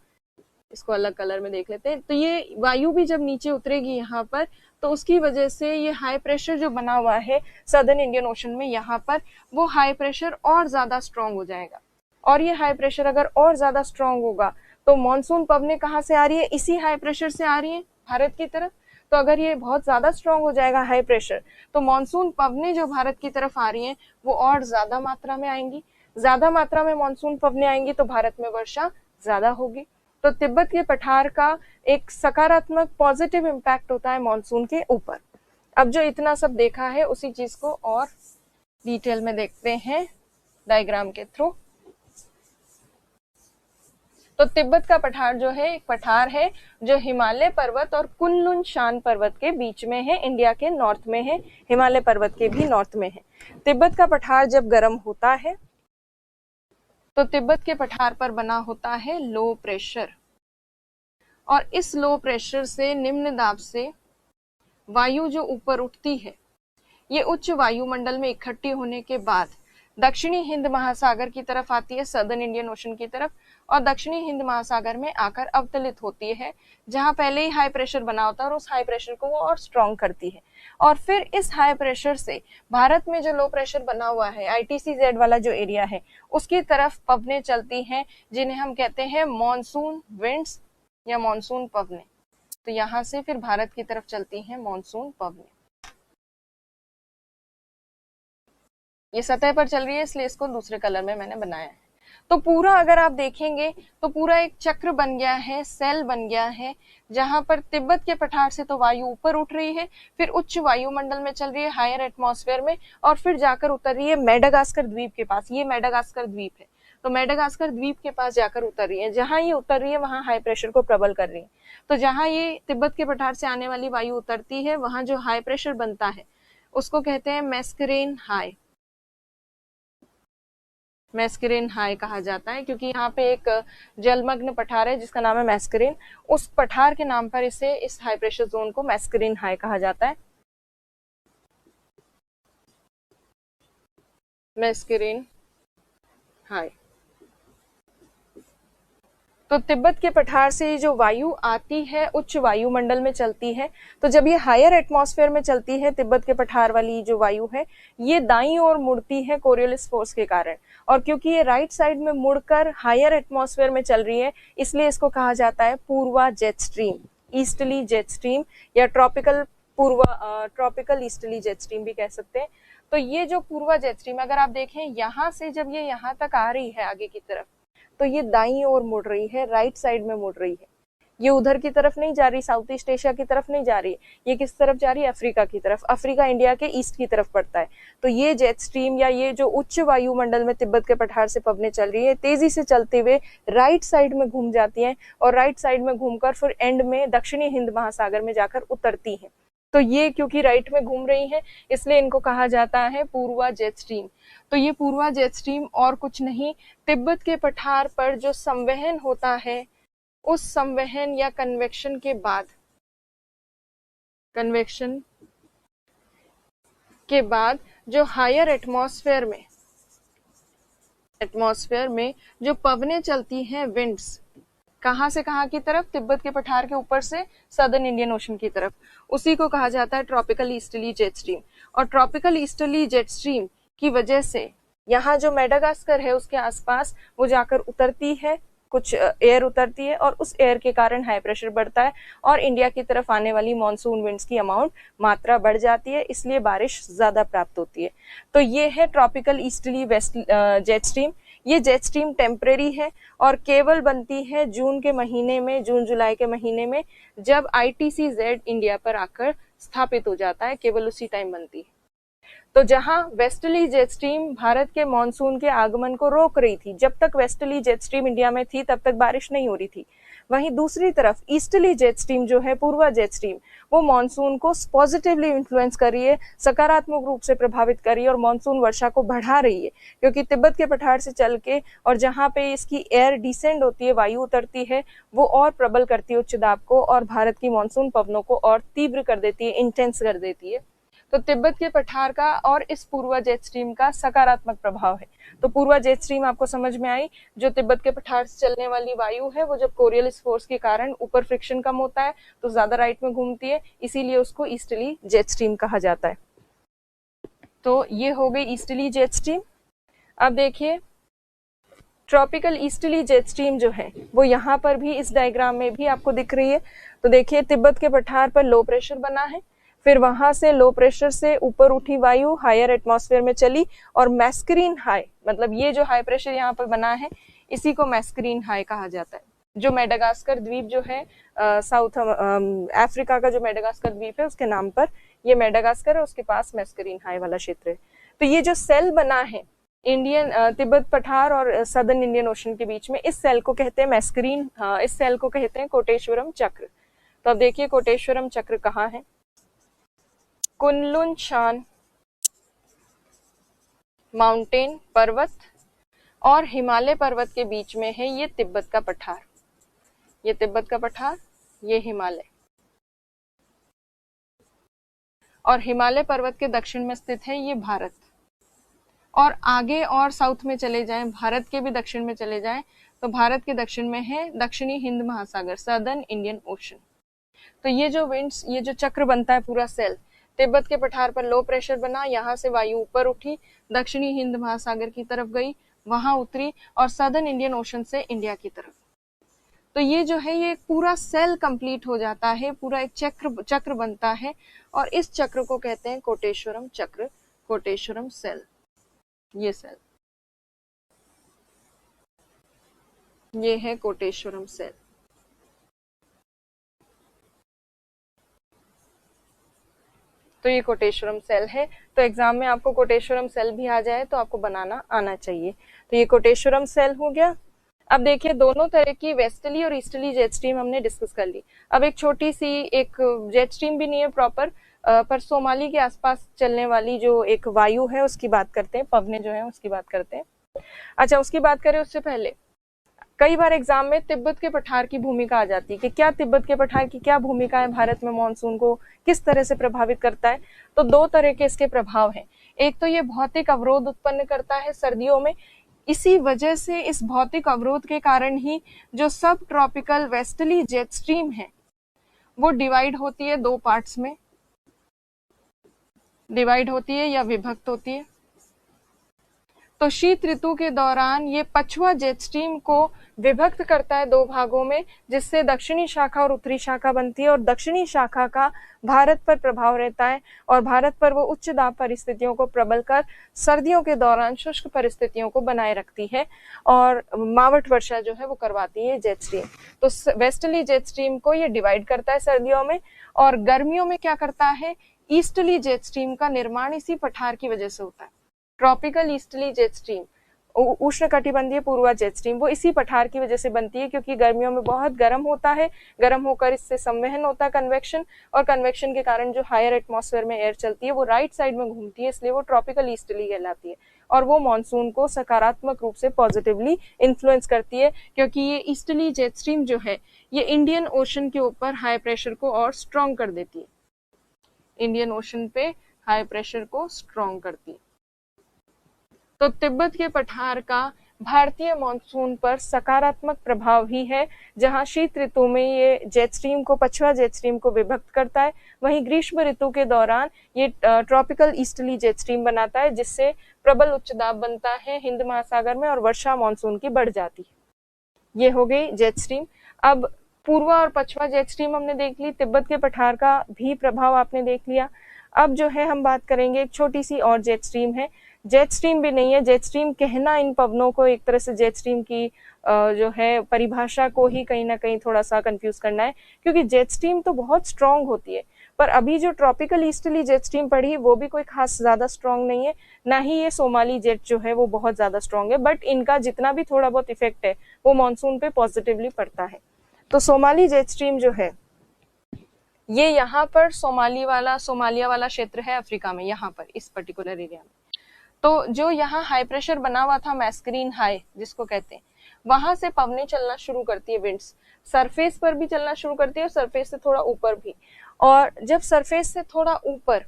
S1: इसको अलग कलर में देख लेते हैं, तो ये वायु भी जब नीचे उतरेगी यहाँ पर, तो उसकी वजह से ये हाई प्रेशर जो बना हुआ है सदर्न इंडियन ओशन में यहाँ पर, वो हाई प्रेशर और ज्यादा स्ट्रांग हो जाएगा। और ये हाई प्रेशर अगर और ज्यादा स्ट्रांग होगा तो मॉनसून पवनें कहाँ से आ रही है, इसी हाई प्रेशर से आ रही है भारत की तरफ। तो अगर ये बहुत ज्यादा स्ट्रांग हो जाएगा हाई प्रेशर, तो मॉनसून पवनें जो भारत की तरफ आ रही हैं वो और ज्यादा मात्रा में आएंगी। ज्यादा मात्रा में मॉनसून पवनें आएंगी तो भारत में वर्षा ज्यादा होगी। तो तिब्बत के पठार का एक सकारात्मक पॉजिटिव इम्पैक्ट होता है मॉनसून के ऊपर। अब जो इतना सब देखा है उसी चीज को और डिटेल में देखते हैं डायग्राम के थ्रू। तो तिब्बत का पठार जो है एक पठार है जो हिमालय पर्वत और कुनलुन शान पर्वत के बीच में है, इंडिया के नॉर्थ में है, हिमालय पर्वत के भी नॉर्थ में है। तिब्बत का पठार जब गर्म होता है तो तिब्बत के पठार पर बना होता है लो प्रेशर, और इस लो प्रेशर से, निम्न दाब से वायु जो ऊपर उठती है, ये उच्च वायुमंडल में इकट्ठी होने के बाद दक्षिणी हिंद महासागर की तरफ आती है, सदर्न इंडियन ओशन की तरफ, और दक्षिणी हिंद महासागर में आकर अवतलित होती है, जहां पहले ही हाई प्रेशर बना होता है, और उस हाई प्रेशर को वो और स्ट्रॉन्ग करती है। और फिर इस हाई प्रेशर से भारत में जो लो प्रेशर बना हुआ है, ITCZ वाला जो एरिया है, उसकी तरफ पवनें चलती हैं, जिन्हें हम कहते हैं मॉनसून विंड्स या मॉनसून पवनें। तो यहां से फिर भारत की तरफ चलती हैं मॉनसून पवनें। ये सतह पर चल रही है, इसलिए इसको दूसरे कलर में मैंने बनाया है। तो पूरा अगर आप देखेंगे तो पूरा एक चक्र बन गया है, सेल बन गया है, जहां पर तिब्बत के पठार से तो वायु ऊपर उठ रही है, फिर उच्च वायुमंडल में चल रही है, हायर एटमॉस्फेयर में, और फिर जाकर उतर रही है मेडागास्कर द्वीप के पास। ये मेडागास्कर द्वीप है, तो मेडागास्कर द्वीप के पास जाकर उतर रही है। जहां ये उतर रही है वहां हाई प्रेशर को प्रबल कर रही है। तो जहां ये तिब्बत के पठार से आने वाली वायु उतरती है, वहां जो हाई प्रेशर बनता है उसको कहते हैं मैस्करेन हाई। मैस्करेन हाई कहा जाता है, क्योंकि यहाँ पे एक जलमग्न पठार है जिसका नाम है मैस्करेन। उस पठार के नाम पर इसे, इस हाई प्रेशर जोन को मैस्करेन हाई कहा जाता है। मैस्करेन हाई। तो तिब्बत के पठार से जो वायु आती है उच्च वायुमंडल में चलती है, तो जब ये हायर एटमॉस्फेयर में चलती है, तिब्बत के पठार वाली जो वायु है, ये दाईं ओर मुड़ती है कोरियोलिस फोर्स के कारण, और क्योंकि ये राइट साइड में मुड़कर हायर एटमॉस्फेयर में चल रही है, इसलिए इसको कहा जाता है पूर्वा jet stream, easterly jet stream, या ट्रॉपिकल ईस्टर्ली जेट स्ट्रीम भी कह सकते हैं। तो ये जो पूर्वा जेट स्ट्रीम, अगर आप देखें यहाँ से जब ये यहाँ तक आ रही है आगे की तरफ, तो ये दाईं ओर मुड़ रही है, राइट साइड में मुड़ रही है। ये उधर की तरफ नहीं जा रही, साउथ ईस्ट एशिया की तरफ नहीं जा रही, ये किस तरफ जा रही है, अफ्रीका की तरफ। अफ्रीका इंडिया के ईस्ट की तरफ पड़ता है। तो ये जेट स्ट्रीम या ये जो उच्च वायुमंडल में तिब्बत के पठार से पवनें चल रही है, तेजी से चलते हुए राइट साइड में घूम जाती हैं, और राइट साइड में घूमकर फिर एंड में दक्षिणी हिंद महासागर में जाकर उतरती हैं। तो ये क्योंकि राइट में घूम रही है इसलिए इनको कहा जाता है पूर्वा जेट स्ट्रीम। तो ये पूर्वा जेट स्ट्रीम और कुछ नहीं, तिब्बत के पठार पर जो संवहन होता है उस संवहन या कन्वेक्शन के बाद, कन्वेक्शन के बाद जो हायर एटमॉस्फेयर में जो पवनें चलती हैं, विंड्स, कहां से कहां की तरफ, तिब्बत के पठार के ऊपर से सदर्न इंडियन ओशन की तरफ, उसी को कहा जाता है ट्रॉपिकल ईस्टर्ली जेट स्ट्रीम। और ट्रॉपिकल ईस्टर्ली जेट स्ट्रीम की वजह से यहाँ जो मेडागास्कर है उसके आसपास वो जाकर उतरती है, कुछ एयर उतरती है और उस एयर के कारण हाई प्रेशर बढ़ता है और इंडिया की तरफ आने वाली मॉनसून विंड्स की मात्रा बढ़ जाती है, इसलिए बारिश ज्यादा प्राप्त होती है। तो ये है tropical easterly west jet stream. ये जेट स्ट्रीम टेम्परेरी है और केवल बनती है जून के महीने में, जून जुलाई के महीने में, जब ITCZ इंडिया पर आकर स्थापित हो जाता है, केवल उसी टाइम बनती है। तो जहां वेस्टर्ली जेट स्ट्रीम भारत के मॉनसून के आगमन को रोक रही थी, जब तक वेस्टर्ली जेट स्ट्रीम इंडिया में थी तब तक बारिश नहीं हो रही थी, वहीं दूसरी तरफ ईस्टर्ली जेट स्ट्रीम जो है, पूर्वा जेट स्ट्रीम, वो मॉनसून को पॉजिटिवली इन्फ्लुएंस कर रही है, सकारात्मक रूप से प्रभावित कर रही है और मॉनसून वर्षा को बढ़ा रही है, क्योंकि तिब्बत के पठार से चल के और जहां पे इसकी एयर डिसेंड होती है, वायु उतरती है, वो और प्रबल करती है उच्च दाब को और भारत की मॉनसून पवनों को और तीव्र कर देती है, इंटेंस कर देती है। तो तिब्बत के पठार का और इस पूर्वा जेट स्ट्रीम का सकारात्मक प्रभाव है। तो पूर्वा जेट स्ट्रीम आपको समझ में आई, जो तिब्बत के पठार से चलने वाली वायु है, वो जब कोरियलिस फोर्स के कारण ऊपर फ्रिक्शन कम होता है तो ज्यादा राइट में घूमती है, इसीलिए उसको ईस्टर्ली जेट स्ट्रीम कहा जाता है। तो ये हो गई ईस्टर्ली जेट स्ट्रीम। अब देखिए ट्रॉपिकल ईस्टर्ली जेट स्ट्रीम जो है वो यहाँ पर भी इस डायग्राम में भी आपको दिख रही है। तो देखिए तिब्बत के पठार पर लो प्रेशर बना है, फिर वहां से लो प्रेशर से ऊपर उठी वायु हायर एटमॉस्फेयर में चली और मैस्करीन हाई, मतलब ये जो हाई प्रेशर यहाँ पर बना है इसी को मैस्करीन हाई कहा जाता है। जो मेडागास्कर द्वीप जो है साउथ अफ्रीका का जो मेडागास्कर द्वीप है उसके नाम पर ये मेडागास्कर है, उसके पास मैस्करीन हाई वाला क्षेत्र है। तो ये जो सेल बना है इंडियन तिब्बत पठार और सदर्न इंडियन ओशन के बीच में, इस सेल को कहते हैं मैस्करीन, इस सेल को कहते हैं कोटेश्वरम चक्र। तो अब देखिए कोटेश्वरम चक्र कहाँ है, कुनलुन शान माउंटेन पर्वत और हिमालय पर्वत के बीच में है ये तिब्बत का पठार, ये तिब्बत का पठार, ये हिमालय, और हिमालय पर्वत के दक्षिण में स्थित है ये भारत। और आगे और साउथ में चले जाएं, भारत के भी दक्षिण में चले जाएं, तो भारत के दक्षिण में है दक्षिणी हिंद महासागर, सदर्न इंडियन ओशन। तो ये जो विंड्स, ये जो चक्र बनता है पूरा सेल, तिब्बत के पठार पर लो प्रेशर बना, यहाँ से वायु ऊपर उठी, दक्षिणी हिंद महासागर की तरफ गई, वहां उतरी और सदर्न इंडियन ओशन से इंडिया की तरफ। तो ये जो है ये पूरा सेल कंप्लीट हो जाता है, पूरा एक चक्र बनता है और इस चक्र को कहते हैं कोटेश्वरम चक्र, कोटेश्वरम सेल। ये सेल, ये है कोटेश्वरम सेल। तो ये कोटेश्वरम सेल है। तो एग्जाम में आपको कोटेश्वरम सेल भी आ जाए तो आपको बनाना आना चाहिए। तो ये कोटेश्वरम सेल हो गया। अब देखिए दोनों तरह की वेस्टर्ली और ईस्टर्ली जेट स्ट्रीम हमने डिस्कस कर ली। अब एक छोटी सी एक जेट स्ट्रीम भी नहीं है प्रॉपर, पर सोमाली के आसपास चलने वाली जो एक वायु है उसकी बात करते हैं, पवने जो है उसकी बात करते हैं। अच्छा, उसकी बात करें उससे पहले कई बार एग्जाम में तिब्बत के पठार की भूमिका आ जाती है कि क्या तिब्बत के पठार की क्या भूमिका है, भारत में मॉनसून को किस तरह से प्रभावित करता है। तो दो तरह के इसके प्रभाव हैं। एक तो ये भौतिक अवरोध उत्पन्न करता है सर्दियों में, इसी वजह से इस भौतिक अवरोध के कारण ही जो सब ट्रॉपिकल वेस्टर्ली जेट स्ट्रीम है वो डिवाइड होती है, दो पार्ट्स में डिवाइड होती है या विभक्त होती है। तो शीत ऋतु के दौरान ये पछुआ जेट स्ट्रीम को विभक्त करता है दो भागों में, जिससे दक्षिणी शाखा और उत्तरी शाखा बनती है और दक्षिणी शाखा का भारत पर प्रभाव रहता है और भारत पर वो उच्च दाब परिस्थितियों को प्रबल कर सर्दियों के दौरान शुष्क परिस्थितियों को बनाए रखती है और मावट वर्षा जो है वो करवाती है जेट स्ट्रीम। तो वेस्टर्ली जेट स्ट्रीम को ये डिवाइड करता है सर्दियों में, और गर्मियों में क्या करता है, ईस्टर्ली जेट स्ट्रीम का निर्माण इसी पठार की वजह से होता है। ट्रॉपिकल ईस्टर्ली जेट स्ट्रीम
S2: उष्णकटिबंधीय पूर्वा जेट स्ट्रीम, वो इसी पठार की वजह से बनती है, क्योंकि गर्मियों में बहुत गर्म होता है, गर्म होकर इससे संवहन होता है कन्वेक्शन, और कन्वेक्शन के कारण जो हायर एटमॉस्फेयर में एयर चलती है वो राइट साइड में घूमती है, इसलिए वो ट्रॉपिकल ईस्टर्ली कहलाती है, और वो मानसून को सकारात्मक रूप से पॉजिटिवली इन्फ्लुएंस करती है, क्योंकि ये ईस्टर्ली जेट स्ट्रीम जो है ये इंडियन ओशन के ऊपर हाई प्रेशर को और स्ट्रॉन्ग कर देती है, इंडियन ओशन पे हाई प्रेशर को स्ट्रॉन्ग करती है। तो तिब्बत के पठार का भारतीय मॉनसून पर सकारात्मक प्रभाव ही है, जहां शीत ऋतु में ये जेट स्ट्रीम को, पछुआ जेट स्ट्रीम को विभक्त करता है, वहीं ग्रीष्म ऋतु के दौरान ये ट्रॉपिकल ईस्टर्ली जेट स्ट्रीम बनाता है, जिससे प्रबल उच्च दाब बनता है हिंद महासागर में और वर्षा मानसून की बढ़ जाती है। ये हो गई जेट स्ट्रीम। अब पूर्वा और पछुआ जेट स्ट्रीम हमने देख ली, तिब्बत के पठार का भी प्रभाव आपने देख लिया। अब जो है हम बात करेंगे एक छोटी सी और जेट स्ट्रीम है, जेट स्ट्रीम भी नहीं है, जेट स्ट्रीम कहना इन पवनों को एक तरह से जेट स्ट्रीम की जो है परिभाषा को ही कहीं ना कहीं थोड़ा सा कंफ्यूज करना है, क्योंकि जेट स्ट्रीम तो बहुत स्ट्रांग होती है, पर अभी जो ट्रॉपिकल ईस्टर्ली जेट स्ट्रीम पड़ी वो भी कोई खास ज्यादा स्ट्रांग नहीं है, ना ही ये सोमाली जेट जो है वो बहुत ज्यादा स्ट्रांग है, बट इनका जितना भी थोड़ा बहुत इफेक्ट है वो मानसून पे पॉजिटिवली पड़ता है। तो सोमाली जेट स्ट्रीम जो है ये यहाँ पर सोमालिया वाला क्षेत्र है अफ्रीका में, यहाँ पर इस पर्टिकुलर एरिया में। तो जो यहाँ हाई प्रेशर बना हुआ था, मैस्करीन हाई जिसको कहते हैं, वहां से पवनें चलना शुरू करती है, विंड्स सरफेस पर भी चलना शुरू करती है और सरफेस से थोड़ा ऊपर भी। और जब सरफेस से थोड़ा ऊपर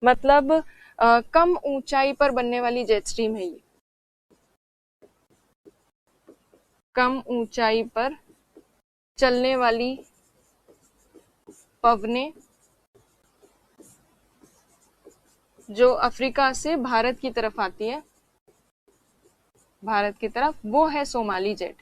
S2: मतलब कम ऊंचाई पर बनने वाली जेट स्ट्रीम है ये, कम ऊंचाई पर चलने वाली पवनें जो अफ्रीका से भारत की तरफ आती है, भारत की तरफ, वो है सोमाली जेट।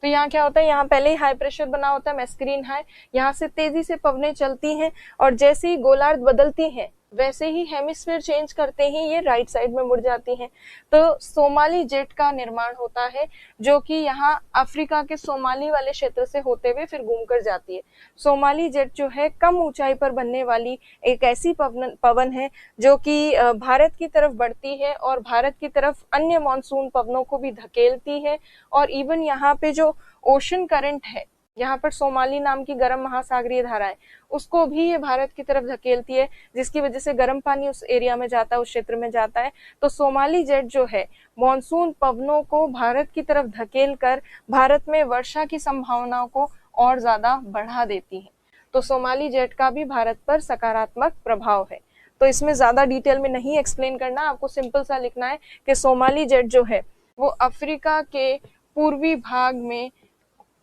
S2: तो यहाँ क्या होता है, यहाँ पहले ही हाई प्रेशर बना होता है, मैस्करीन हाई, यहाँ से तेजी से पवनें चलती हैं और जैसे ही गोलार्ध बदलती हैं वैसे ही हेमिस्फीयर चेंज करते ही ये राइट साइड में मुड़ जाती हैं। तो सोमाली जेट का निर्माण होता है जो कि यहाँ अफ्रीका के सोमाली वाले क्षेत्र से होते हुए फिर घूमकर जाती है। सोमाली जेट जो है कम ऊंचाई पर बनने वाली एक ऐसी पवन है जो कि भारत की तरफ बढ़ती है और भारत की तरफ अन्य मानसून पवनों को भी धकेलती है, और इवन यहाँ पे जो ओशन करंट है, यहाँ पर सोमाली नाम की गर्म महासागरीय धारा है, उसको भी ये भारत की तरफ धकेलती है, जिसकी वजह से गर्म पानी उस एरिया में जाता है, उस क्षेत्र में जाता है। तो सोमाली जेट जो है मॉनसून पवनों को भारत की तरफ धकेल कर भारत में वर्षा की संभावनाओं को और ज्यादा बढ़ा देती है। तो सोमाली जेट का भी भारत पर सकारात्मक प्रभाव है। तो इसमें ज्यादा डिटेल में नहीं एक्सप्लेन करना, आपको सिंपल सा लिखना है कि सोमाली जेट जो है वो अफ्रीका के पूर्वी भाग में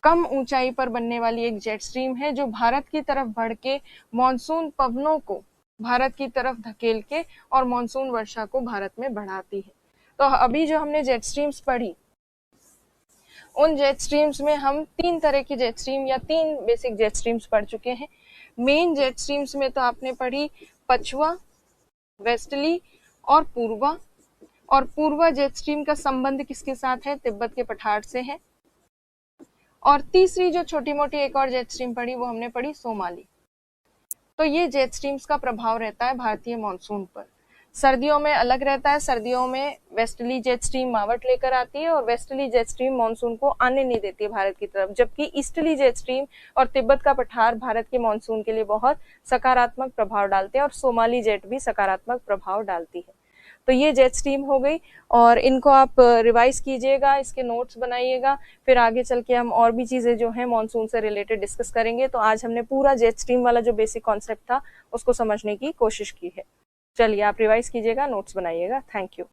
S2: कम ऊंचाई पर बनने वाली एक जेट स्ट्रीम है जो भारत की तरफ बढ़ के मानसून पवनों को भारत की तरफ धकेल के और मानसून वर्षा को भारत में बढ़ाती है। तो अभी जो हमने जेट स्ट्रीम्स पढ़ी, उन जेट स्ट्रीम्स में हम 3 तरह की जेट स्ट्रीम या 3 बेसिक जेट स्ट्रीम्स पढ़ चुके हैं। मेन जेट स्ट्रीम्स में तो आपने पढ़ी पछुआ, वेस्टली और पूर्वा, और पूर्वा जेट स्ट्रीम का संबंध किसके साथ है, तिब्बत के पठार से है। और तीसरी जो छोटी मोटी एक और जेट स्ट्रीम पढ़ी वो हमने पढ़ी सोमाली। तो ये जेट स्ट्रीम्स का प्रभाव रहता है भारतीय मॉनसून पर। सर्दियों में अलग रहता है, सर्दियों में वेस्टर्ली जेट स्ट्रीम मावट लेकर आती है और वेस्टर्ली जेट स्ट्रीम मॉनसून को आने नहीं देती है भारत की तरफ, जबकि ईस्टर्ली जेट स्ट्रीम और तिब्बत का पठार भारत के मॉनसून के लिए बहुत सकारात्मक प्रभाव डालते हैं और सोमाली जेट भी सकारात्मक प्रभाव डालती है। तो ये जेट स्ट्रीम हो गई और इनको आप रिवाइज कीजिएगा, इसके नोट्स बनाइएगा, फिर आगे चल के हम और भी चीजें जो है मॉनसून से रिलेटेड डिस्कस करेंगे। तो आज हमने पूरा जेट स्ट्रीम वाला जो बेसिक कॉन्सेप्ट था उसको समझने की कोशिश की है। चलिए आप रिवाइज कीजिएगा, नोट्स बनाइएगा। Thank you.